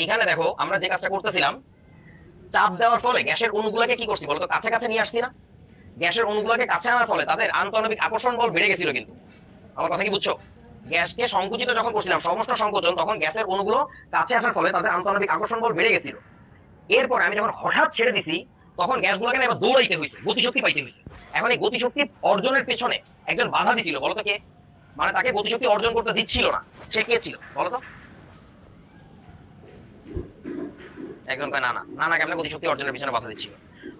এখানে দেখো, আমরা যে কাজটা করতেছিলাম, চাপ দেওয়ার ফলে গ্যাসের অণুগুলোকে কি করছি বলতো? কাছে কাছে নিয়ে আসছি না? গ্যাসের অণুগুলোকে কাছে আনার ফলে তাদের আন্তঃআণবিক আকর্ষণ বল বেড়ে গেছিল। কিন্তু আমার কথা কি বুঝছো? গ্যাসকে সংকুচিত যখন করছিলাম, সমষ্ণ সংকোচন, তখন গ্যাসের অণুগুলো কাছে আসার ফলে তাদের আন্তঃআণবিক আকর্ষণ বল বেড়ে গেছিল। এরপর আমি যখন হঠাৎ ছেড়ে দিছি, তখন গ্যাসগুলোকে না এবার দৌড়াইতে হয়েছে, গতিশক্তি পাইতে হয়েছে। এখন এই গতিশক্তি অর্জনের পেছনে একজন বাধা দিছিল, বলতো কে? মানে তাকে গতিশক্তি অর্জন করতে দিচ্ছিল না, সে কে ছিল বলতো? একজন কয় না না না না, কেমন গতিশক্তি অর্জনের পিছনে বাধা দিচ্ছিল?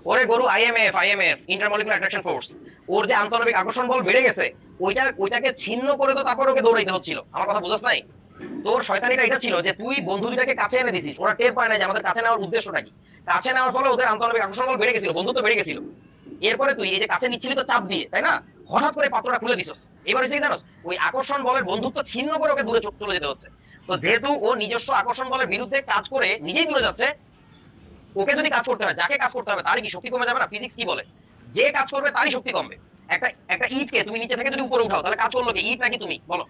ওরে গরু, আইএমএফ ইন্টারমলিকুলার অ্যাট্রাকশন ফোর্স, ওর যে আন্তঃনবিক আকর্ষণ বল বেড়ে গেছে, ওইটাকে ছিন্ন করে তো তারপর ওকে দৌড়াইতে হচ্ছিল। আমার কথা বুঝছ নাই? তোর শয়তানিটা এটা ছিল যে তুই বন্ধু দুটাকে কাছে এনে দিছিস, ওরা টের পায় না যে আমাদের কাছে নেওয়ার উদ্দেশ্যটা কি। কাছে নেওয়ার ফলে ওদের আন্তঃনবিক আকর্ষণ বল বেড়ে গেছিল, বন্ধুত্ব বেড়ে গেছিল। এরপরে তুই এই যে কাছে নিচ্ছিলি তো চাপ দিয়ে, তাই না? হঠাৎ করে পাত্রটা খুলে দিছস। এবার হচ্ছে কি জানোস, ওই আকর্ষণ বলের বন্ধুত্ব ছিন্ন করে ওকে দূরে চলে যেতে হচ্ছে। তো যেহেতু ও নিজস্ব আকর্ষণ বলের বিরুদ্ধে কাজ করে নিজেই দূরে যাচ্ছে, ওকে যদি কাজ করতে হয়, যাকে কাজ করতে হবে তারই কি শক্তি কমে যাবে না? ফিজিক্স কি বলে, যে কাজ করবে তারই শক্তি কমবে। একটা একটা ইটকে তুমি নিচে থেকে যদি উপরে উঠাও, তাহলে কাজ করলো কি, ইট নাকি তুমি? বলো।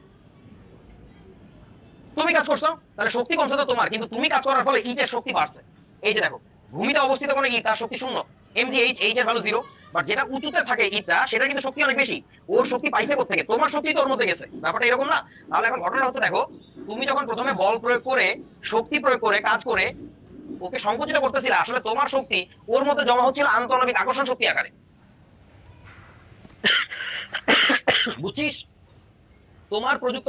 তুমি কাজ করছো, তাহলে শক্তি কমছে তো তোমার, কিন্তু তুমি কাজ করার ফলে ইটের শক্তি বাড়ছে। এই যে দেখো, ভূমিতে অবস্থিত কোনো ইট তার শক্তি শূন্য, এমজিএইচ, এইচ এর ভ্যালু 0, বাট যেটা উঁচুতে থাকে ইটটা, সেটা কিন্তু শক্তি অনেক বেশি। ওর শক্তি পাইছে কোত্থেকে? তোমার শক্তি তো ওর মধ্যে গেছে। ব্যাপারটা এরকম না? তাহলে এখন ঘটনা হচ্ছে দেখো, তুমি যখন প্রথমে বল প্রয়োগ করে, শক্তি প্রয়োগ করে, কাজ করে ওকে সংকুচিত করতেছিল, আসলে তোমার শক্তি ওর মধ্যে জমা হচ্ছিল আন্তঃনবিক আকর্ষণ শক্তি আকারে। বুঝছিস? তোমার প্রযুক্ত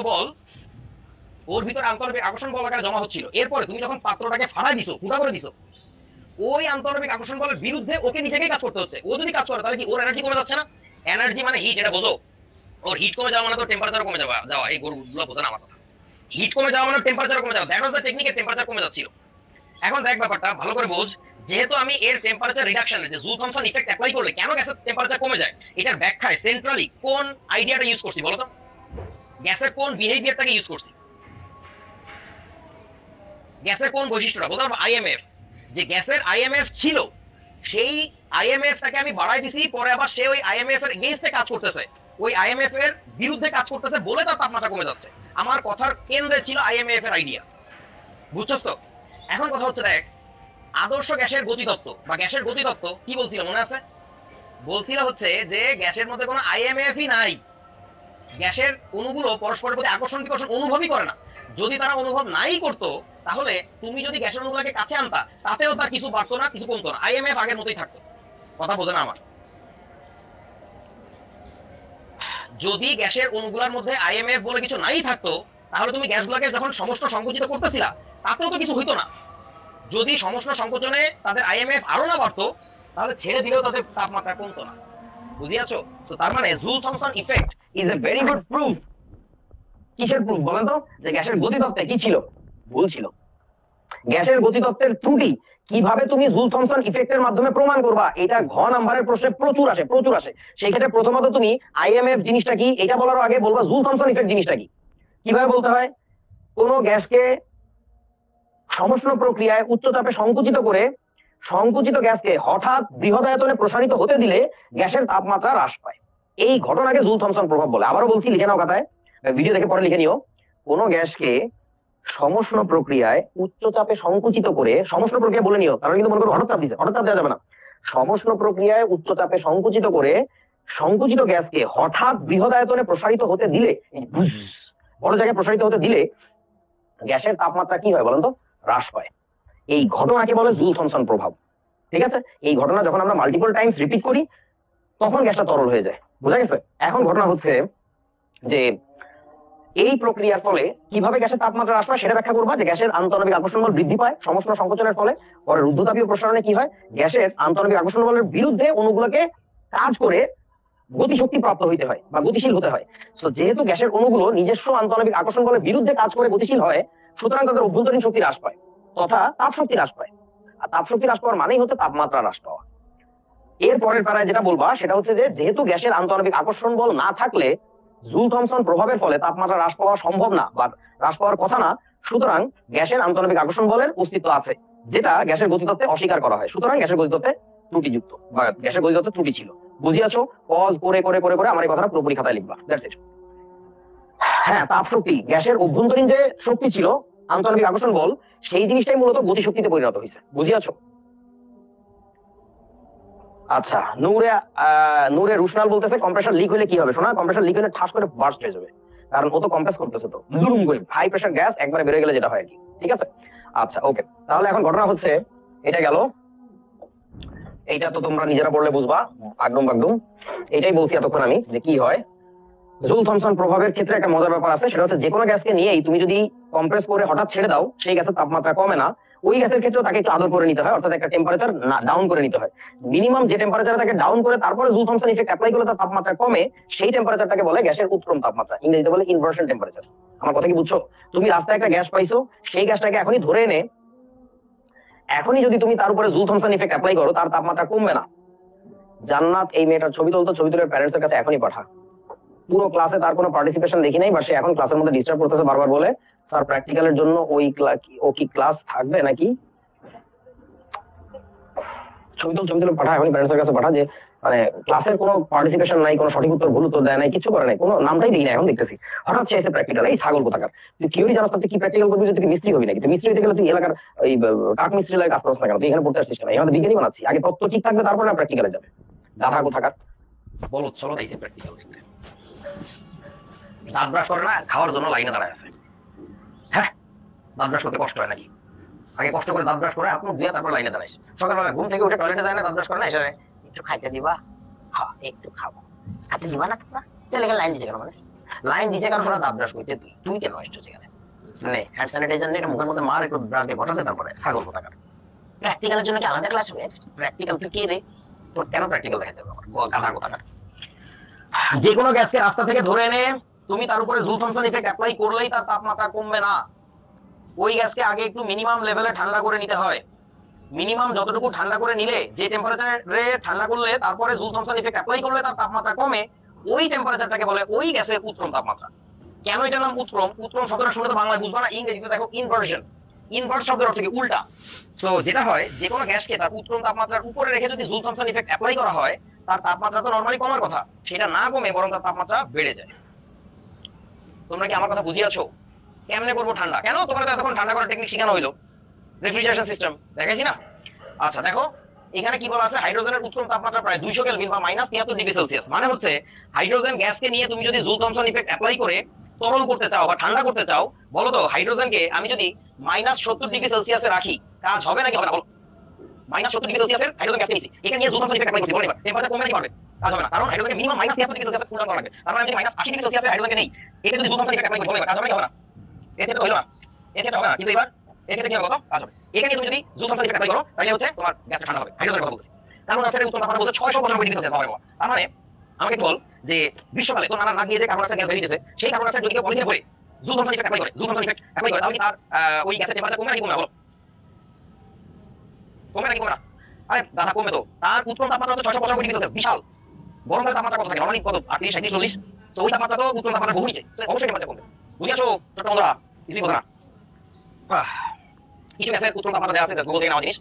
বল ওর ভিতরে আন্তঃনবিক আকর্ষণ বল আকারে জমা হচ্ছিল। এরপরে তুমি যখন পাত্রটাকে ফাড়াই দিছো, ফুটা করে দিছো, ওই আন্তঃনবিক আকর্ষণ বলের বিরুদ্ধে ওকে নিজেকেই কাজ করতে হচ্ছে। ও যদি কাজ করে তাহলে কি ওর এনার্জি কমে যাচ্ছে না? এনার্জি মানে হিট, এটা বোঝো। ওর হিট কমে যাওয়া মানে তো টেম্পারেচার কমে যাওয়া। এই গরুগুলো বোঝে না আমার কথা। হিট কমে যাওয়া মানে টেম্পারেচার কমে যাওয়া। দ্যাট ওয়াজ দ্য টেকনিক, এর টেম্পারেচার কমে যাচ্ছিল। এখন দেখ ব্যাপারটা ভালো করে বোঝ, যেহেতু আমি এর টেম্পারেচার রিডাকশনের যে জুল থমসন ইফেক্ট অ্যাপ্লাই করলে কেন গ্যাসের টেম্পারেচার কমে যায়, এটার ব্যাখ্যায় সেন্ট্রালি কোন আইডিয়াটা ইউজ করছি বলো তো? গ্যাসের কোন বিহেভিয়ারটাকে ইউজ করছি? গ্যাসের কোন বৈশিষ্ট্যটা বলতে পারবো? আইএমএফ। যে গ্যাসের আইএমএফ ছিল, সেই আইএমএফটাকে আমি বাড়াই দিছি, পরে আবার সে ওই আইএমএফ এর এগেইনস্টে কাজ করতেছে, ওই আইএমএফ এর বিরুদ্ধে কাজ করতেছে বলে তার তাপমাত্রা কমে যাচ্ছে। আমার কথার কেন্দ্রে ছিল আইএমএফ এর আইডিয়া। বুঝছস তো? এখন কথা হচ্ছে দেখ, আদর্শ গ্যাসের গতিতত্ত্ব বা গ্যাসের গতিতত্ত্ব কি বলছিল মনে আছে? বলছিল হচ্ছে যে গ্যাসের মধ্যে কোনো আইএমএফই নাই। গ্যাসের অণুগুলো পরস্পরের প্রতি আকর্ষণ বিকর্ষণ অনুভবই করে না। যদি তারা অনুভব নাই করতো, তাহলে তুমি যদি গ্যাসের অণুগুলোকে কাছে আনতা, তাতেও তার কিছু বাড়তো না, কিছু কমতো না, আইএমএফ আগের মতোই থাকতো। কথা বোঝে না আমার? যদি গ্যাসের অণুগুলোর মধ্যে আইএমএফ বলে কিছু নাই থাকতো, তাহলে তুমি গ্যাসগুলোকে যখন সমষ্ণ সংকুচিত করতেছিলা, তাতেও তো কিছু হইতো না। যদি সমষ্ণ সংকোচনে তাদের আইএমএফ আরো না বাড়তো, তাহলে ছেড়ে দিলেও তাদের তাপমাত্রা কমতো না। বুঝিয়াছো? সো তার মানে joule Thomson effect is a very good proof. কিসের প্রুফ বলেন তো? যে গ্যাসের গতিতত্ত্বে কি ছিল? ভুল ছিল। গ্যাসের গতিতত্ত্বের ত্রুটি কিভাবে তুমি জুল থমসন ইফেক্টের মাধ্যমে প্রমাণ করবা, এটা ঘ নাম্বারের প্রশ্নে প্রচুর আসে। সেই ক্ষেত্রে প্রথমত তুমি আইএমএফ জিনিসটা কি এটা বলার আগে বলবা জুল থমসন ইফেক্ট জিনিসটা কি। কিভাবে বলতে হয়? কোন গ্যাসকে সমষ্ণ প্রক্রিয়ায় উচ্চ চাপে সংকুচিত করে সংকুচিত গ্যাসকে হঠাৎ বৃহদায়তনে প্রসারিত হতে দিলে গ্যাসের তাপমাত্রা হ্রাস পায়। এই ঘটনাকে জুল থমসন প্রভাব বলে। আবারও বলছি, লিখে নাও খাতায়, ভিডিও দেখে পরে লিখে নিও। কোন গ্যাসকে সমষ্ণ প্রক্রিয়ায় উচ্চ চাপে সংকুচিত করে, সমষ্ণ প্রক্রিয়া বলে নিও, কারণ কিন্তু মনে করো হঠাৎ চাপ দিছে, হঠাৎ চাপ দেওয়া যাবে না। সমষ্ণ প্রক্রিয়ায় উচ্চ চাপে সংকুচিত করে সংকুচিত গ্যাসকে হঠাৎ বৃহদায়তনে প্রসারিত হতে দিলে, বড় জায়গায় প্রসারিত হতে দিলে গ্যাসের তাপমাত্রা কি হয় বলেন তো? হ্রাস পায়। এই ঘটনাকে বলে জুল থমসন প্রভাব। ঠিক আছে? এই ঘটনা যখন আমরা মাল্টিপল টাইমস রিপিট করি, তখন গ্যাসটা তরল হয়ে যায়। বুঝা গেছে? এখন ঘটনা হচ্ছে যে এই প্রক্রিয়ার ফলে কিভাবে গ্যাসের তাপমাত্রা হ্রাস পায় সেটা ব্যাখ্যা করবা। যে গ্যাসের আন্তঃনবিক আকর্ষণ বল বৃদ্ধি পায় সমষ্ণ সংকোচনের ফলে, পরে রুদ্ধতাপীয় প্রসারণে কি হয়, গ্যাসের আন্তঃনবিক আকর্ষণ বলের বিরুদ্ধে অণুগুলোকে কাজ করে গতিশক্তি প্রাপ্ত হইতে হয় বা গতিশীল হতে হয়। তো যেহেতু গ্যাসের অণুগুলো নিজস্ব আন্তঃনবিক আকর্ষণ বলের বিরুদ্ধে কাজ করে গতিশীল হয়, সুতরাং তাদের অভ্যন্তরীণ শক্তি হ্রাস পায়, তথা তাপ শক্তি হ্রাস পায়। আর তাপ শক্তি হ্রাস পাওয়ার মানেই হচ্ছে তাপমাত্রা হ্রাস পাওয়া। এর পরের পারায় যেটা বলবা সেটা হচ্ছে যে যেহেতু গ্যাসের আন্তঃনবিক আকর্ষণ বল না থাকলে জুল থমসন প্রভাবের ফলে তাপমাত্রা হ্রাস পাওয়া সম্ভব না বা হ্রাস পাওয়ার কথা না, সুতরাং গ্যাসের আন্তঃনবিক আকর্ষণ বলের অস্তিত্ব আছে, যেটা গ্যাসের গতিতত্ত্বে অস্বীকার করা হয়। সুতরাং গ্যাসের গতিতত্ত্বে ত্রুটিযুক্ত বা গ্যাসের গতিতত্ত্বে ত্রুটি ছিল। বুঝিয়াছো? পজ করে করে করে করে আমার এই কথাটা পুরোপুরি খাতায় লিখবা। That's it. হ্যাঁ, তাপ শক্তি, গ্যাসের অভ্যন্তরীণ যে শক্তি ছিল আন্তঃনবিক আকর্ষণ বল, সেই জিনিসটাই মূলত গতিশক্তিতে পরিণত হয়েছে। বুঝিয়াছো? আচ্ছা, নূরে রুশনাল বলতেছে কম্প্রেসার লিক হলে কি হবে? শোনা, কম্প্রেসার লিক হলে ঠাস করে বার্স্ট হয়ে যাবে, কারণ ও তো কম্প্রেস করতেছে, তো দুরুম করে হাই প্রেসার গ্যাস একবারে বের হয়ে গেলে যেটা হয় আর কি। ঠিক আছে? আচ্ছা, ওকে। তাহলে এখন ঘটনা হচ্ছে এটা গেল, এইটা তো তোমরা নিজেরা পড়লে বুঝবা একদম একদম। এটাই বলছি এতক্ষণ আমি যে কি হয় জুল থমসন প্রভাবের ক্ষেত্রে একটা মজার ব্যাপার আছে, সেটা হচ্ছে যে কোনো গ্যাসকে নিয়েই তুমি যদি কম্প্রেস করে হঠাৎ ছেড়ে দাও সেই গ্যাসের তাপমাত্রা কমে না, ওই গ্যাসের ক্ষেত্রেও তাকে একটু আদর করে নিতে হয়, অর্থাৎ একটা টেম্পারেচার ডাউন করে নিতে হয়। মিনিমাম যে টেম্পারেচারে তাকে ডাউন করে তারপরে জুল থমসন ইফেক্ট অ্যাপ্লাই করলে তার তাপমাত্রা কমে, সেই টেম্পারেচারটাকে বলে গ্যাসের উত্তম তাপমাত্রা, ইংরেজিতে বলে ইনভার্সন টেম্পারেচার। আমার কথা কি বুঝছো? তুমি রাস্তায় একটা গ্যাস পাইছো, সেই গ্যাসটাকে এখনই ধরে এনে এখনই যদি তুমি তার উপরে জুল থমসন ইফেক্ট অ্যাপ্লাই করো, তার তাপমাত্রা কমবে না। জান্নাত এই মেয়েটার ছবি তুলতো, ছবি তুলে প্যারেন্টস এর কাছে এখনই পাঠা। পুরো ক্লাসে তার কোনো পার্টিসিপেশন দেখি নাই, বা সে এখন ক্লাসের মধ্যে ডিস্টার্ব করতেছে বারবার বলে স্যার প্র্যাকটিক্যালের জন্য ও কি ক্লাস থাকবে নাকি। ছবি তুলে পাঠা, এখনই প্যারেন্টস এর কাছে পাঠা যে মানে ক্লাসের কোনো পার্টিসিপেশন নাই, কোনো সঠিক উত্তর ভুল উত্তর দেয় নাই, কিছু করে নাই, কোনো নামটাই দিই না, এখন দেখতেছি হঠাৎ সে এসে প্র্যাকটিক্যাল। এই ছাগল কোথাকার, তুই থিওরি জানাস না, তুই কি প্র্যাকটিক্যাল করবি? তুই মিস্ত্রি হবি নাকি? তুই মিস্ত্রি হতে গেলে তুই এলাকার ওই কাঠ মিস্ত্রি লাগে কাজ করছ না কেন? তুই এখানে পড়তে আসছিস কেন? এখানে বিজ্ঞানী বানাচ্ছি, আগে তত্ত্ব ঠিক থাকবে তারপরে না প্র্যাকটিক্যালে যাবে। গাধা কোথাকার বলো, চলো তাইছে প্র্যাকটিক্যাল দেখতে। দাঁত ব্রাশ করে না, খাওয়ার জন্য লাইনে দাঁড়ায় আছে। হ্যাঁ, দাঁত ব্রাশ করতে কষ্ট হয় নাকি? আগে কষ্ট করে দাঁত ব্রাশ করে আপনি দিয়ে তারপর লাইনে দাঁড়াইস। সকালবেলা ঘুম থেকে উঠে টয়লেটে যায় না, দাঁত ব্রাশ করে না, এসে একটু খাইতে দিবা, হ্যাঁ একটু খাবো, খাইতে দিবা না তোমরা, তাহলে লাইন দিছে কেন? মানে লাইন দিছে কারণ ওরা দাঁত ব্রাশ করতে, তুই কেন আসছো সেখানে? মানে হ্যান্ড স্যানিটাইজার নিয়ে মুখের মধ্যে মার, একটু ব্রাশ দিয়ে ঘটাতে, তারপরে ছাগল কোথাকার। প্র্যাকটিক্যালের জন্য কি আলাদা ক্লাস হবে? প্র্যাকটিক্যাল তুই কে রে? তোর কেন প্র্যাকটিক্যাল দেখাতে হবে আমার? গাধা কোথাকার। যে কোনো গ্যাসকে রাস্তা থেকে ধরে এনে তুমি তার উপরে জুল থমসন ইফেক্ট অ্যাপ্লাই করলেই তার তাপমাত্রা কমবে না। ওই গ্যাসকে আগে একটু মিনিমাম লেভেলে ঠান্ডা করে নিতে হয়। মিনিমাম যতটুকু ঠান্ডা করে নিলে, যে টেম্পারেচারে ঠান্ডা করলে তারপরে জুল থমসন ইফেক্ট অ্যাপ্লাই করলে তার তাপমাত্রা কমে, ওই টেম্পারেচারটাকে বলে ওই গ্যাসের উত্তম তাপমাত্রা। কেন এটার নাম উত্তম? উত্তম শব্দটা শুনে তো বাংলায় বুঝবা না, ইংরেজিতে দেখো ইনভার্সন। ইনভার্স শব্দের অর্থ কি? উল্টা। সো যেটা হয়, যে কোনো গ্যাসকে তার উত্তম তাপমাত্রার উপরে রেখে যদি জুল থমসন ইফেক্ট অ্যাপ্লাই করা হয়, তার তাপমাত্রা তো নরমালি কমার কথা, সেটা না কমে বরং তার তাপমাত্রা বেড়ে যায়। তোমরা কি আমার কথা বুঝিয়াছো? কেমনে করবো ঠান্ডা? কেন তোমরা এতক্ষণ ঠান্ডা করার টেকনিক শেখানো হইলো, রেফ্রিজারেশন সিস্টেম দেখাইছি না? আচ্ছা দেখো, এখানে কি বলা আছে, হাইড্রোজেনের উত্তম তাপমাত্রা প্রায় 200 কেলভিন বা -73 ডিগ্রি সেলসিয়াস। মানে হচ্ছে হাইড্রোজেন গ্যাসকে নিয়ে তুমি যদি জুল থমসন ইফেক্ট অ্যাপ্লাই করে তরল করতে চাও বা ঠান্ডা করতে চাও, বলো তো হাইড্রোজেনকে আমি যদি -70 ডিগ্রি সেলসিয়াসে রাখি, কাজ হবে নাকি হবে না? বলো, -70 ডিগ্রি সেলসিয়াসের হাইড্রোজেন গ্যাসকে নিছি, এখানে নিয়ে জুল থমসন ইফেক্ট অ্যাপ্লাই করছি, বলো এবার টেম্পারেচার কমবে নাকি বাড়বে? কাজ হবে না, কারণ হাইড্রোজেনকে মিনিমাম -73 ডিগ্রি সেলসিয়াসে কুল ডাউন করা লাগবে। তার মানে আমি যদি -80 ডিগ্রি সেলসিয়াসের হাইড্রোজেনকে নেই, এটা যদি জুল থমসন ইফেক্ট অ্যাপ্লাই করি, বলো এবার কাজ হবে নাকি হবে না? এর ক্ষেত্রে হইলো না, এর ক্ষেত্রে হবে না, কিন্তু এবার এর ক্ষেত্রে কি হবে? কাজ হবে। এখানে তুমি যদি জুল থমসন ইফেক্ট অ্যাপ্লাই করো, তাহলে হচ্ছে তোমার গ্যাসটা ঠান্ডা হবে। হাইড্রোজেনের কথা বলছি, কারণ আছে উত্তম তাপমাত্রা বলছে 695 ডিগ্রি সেলসিয়াস হবে। তার মানে আমাকে বল যে গ্রীষ্মকালে তো নানা না গিয়ে যে কার্বন ডাইঅক্সাইড গ্যাস বেরিয়েছে, সেই কার্বন ডাইঅক্সাইড যদি কেউ পলিথিনে ভরে জুল থমসন ইফেক্ট অ্যাপ্লাই করে, জুল থমসন ইফেক্ট অ্যাপ্লাই করে, তাহলে তার ওই গ্যাসের টেম্পারেচার কমবে নাকি কমবে না? বলো, কমবে নাকি কমবে না? আরে দাদা কমবে তো, তার উত্তম তাপমাত্রা হচ্ছে 695 ডিগ্রি সেলসিয়াস, বিশাল। গরমের তাপমাত্রা কত থাকে? নরমালি কত? 38, 37, 40। তো ওই তাপমাত্রা তো উত্তম তাপমাত্রা বহু নিচে, অবশ্যই টেম্পারেচার কমবে। বুঝিয়াছো ছোট বন্ধুরা? কিছুই বোঝা না। কিছু গ্যাসের উত্তম তাপমাত্রা দেওয়া আছে, গুগল থেকে নেওয়া জিনিস।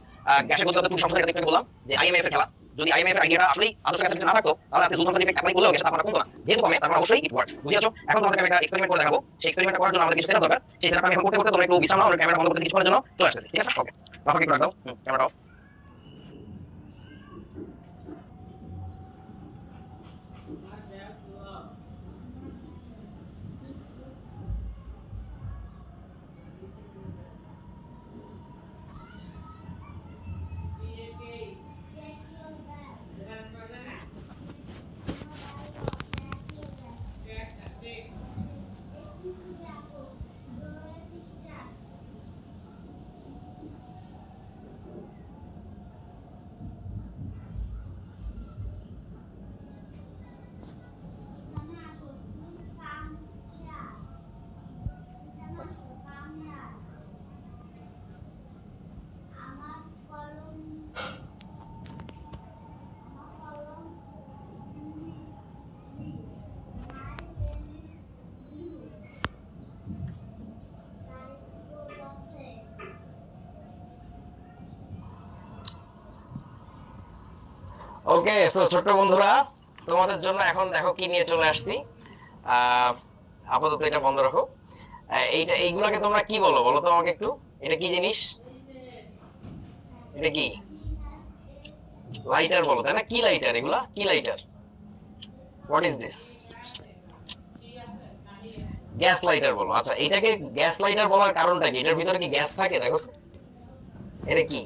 গ্যাসের গতিগত ত্রুটি সংশোধনের ক্ষেত্রে বললাম যে আইএমএফ এর খেলা। যদি আইএমএফ এর আইডিয়াটা আসলে আদর্শ গ্যাসের ভিতরে না থাকতো, তাহলে আজকে জুল থমসন ইফেক্ট অ্যাপ্লাই করলেও গ্যাসের তাপমাত্রা কমতো না। যেহেতু কমে, তার মানে অবশ্যই ইট ওয়ার্কস। বুঝিয়াছো? এখন তোমাদেরকে আমি একটা এক্সপেরিমেন্ট করে দেখাবো। সেই এক্সপেরিমেন্টটা করার জন্য আমাদের কিছু সেটআপ দরকার। সেই সেটআপটা আমি এখন করতে তোমরা একটু বিশ্রাম নাও, আমরা ক্যামেরা বন্ধ করে কিছুক্ষণের জন্য চলে আসতেছি। ঠিক আছে? ওকে, রাখো, একটু রাখ দাও, ক্যামেরা অফ। ওকে, সো ছোট্ট বন্ধুরা, তোমাদের জন্য এখন দেখো কি নিয়ে চলে আসছি। আপাতত এটা বন্ধ রাখো। এইগুলাকে তোমরা কি বলো, বলো তো আমাকে একটু। এটা কি জিনিস? এটা কি? লাইটার বলো, তাই না? কি লাইটার এগুলা? কি lighter? What is this? Gas lighter বলো। আচ্ছা, এটাকে গ্যাস লাইটার বলার কারণটা কি? এটার ভিতরে কি গ্যাস থাকে? দেখো তো, এটা কি?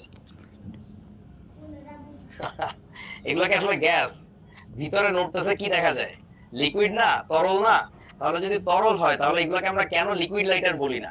এগুলো কি আসলে গ্যাস? ভিতরে নড়তেছে কি দেখা যায়? লিকুইড না, তরল না? তাহলে যদি তরল হয় তাহলে এগুলোকে আমরা কেন লিকুইড লাইটার বলি না?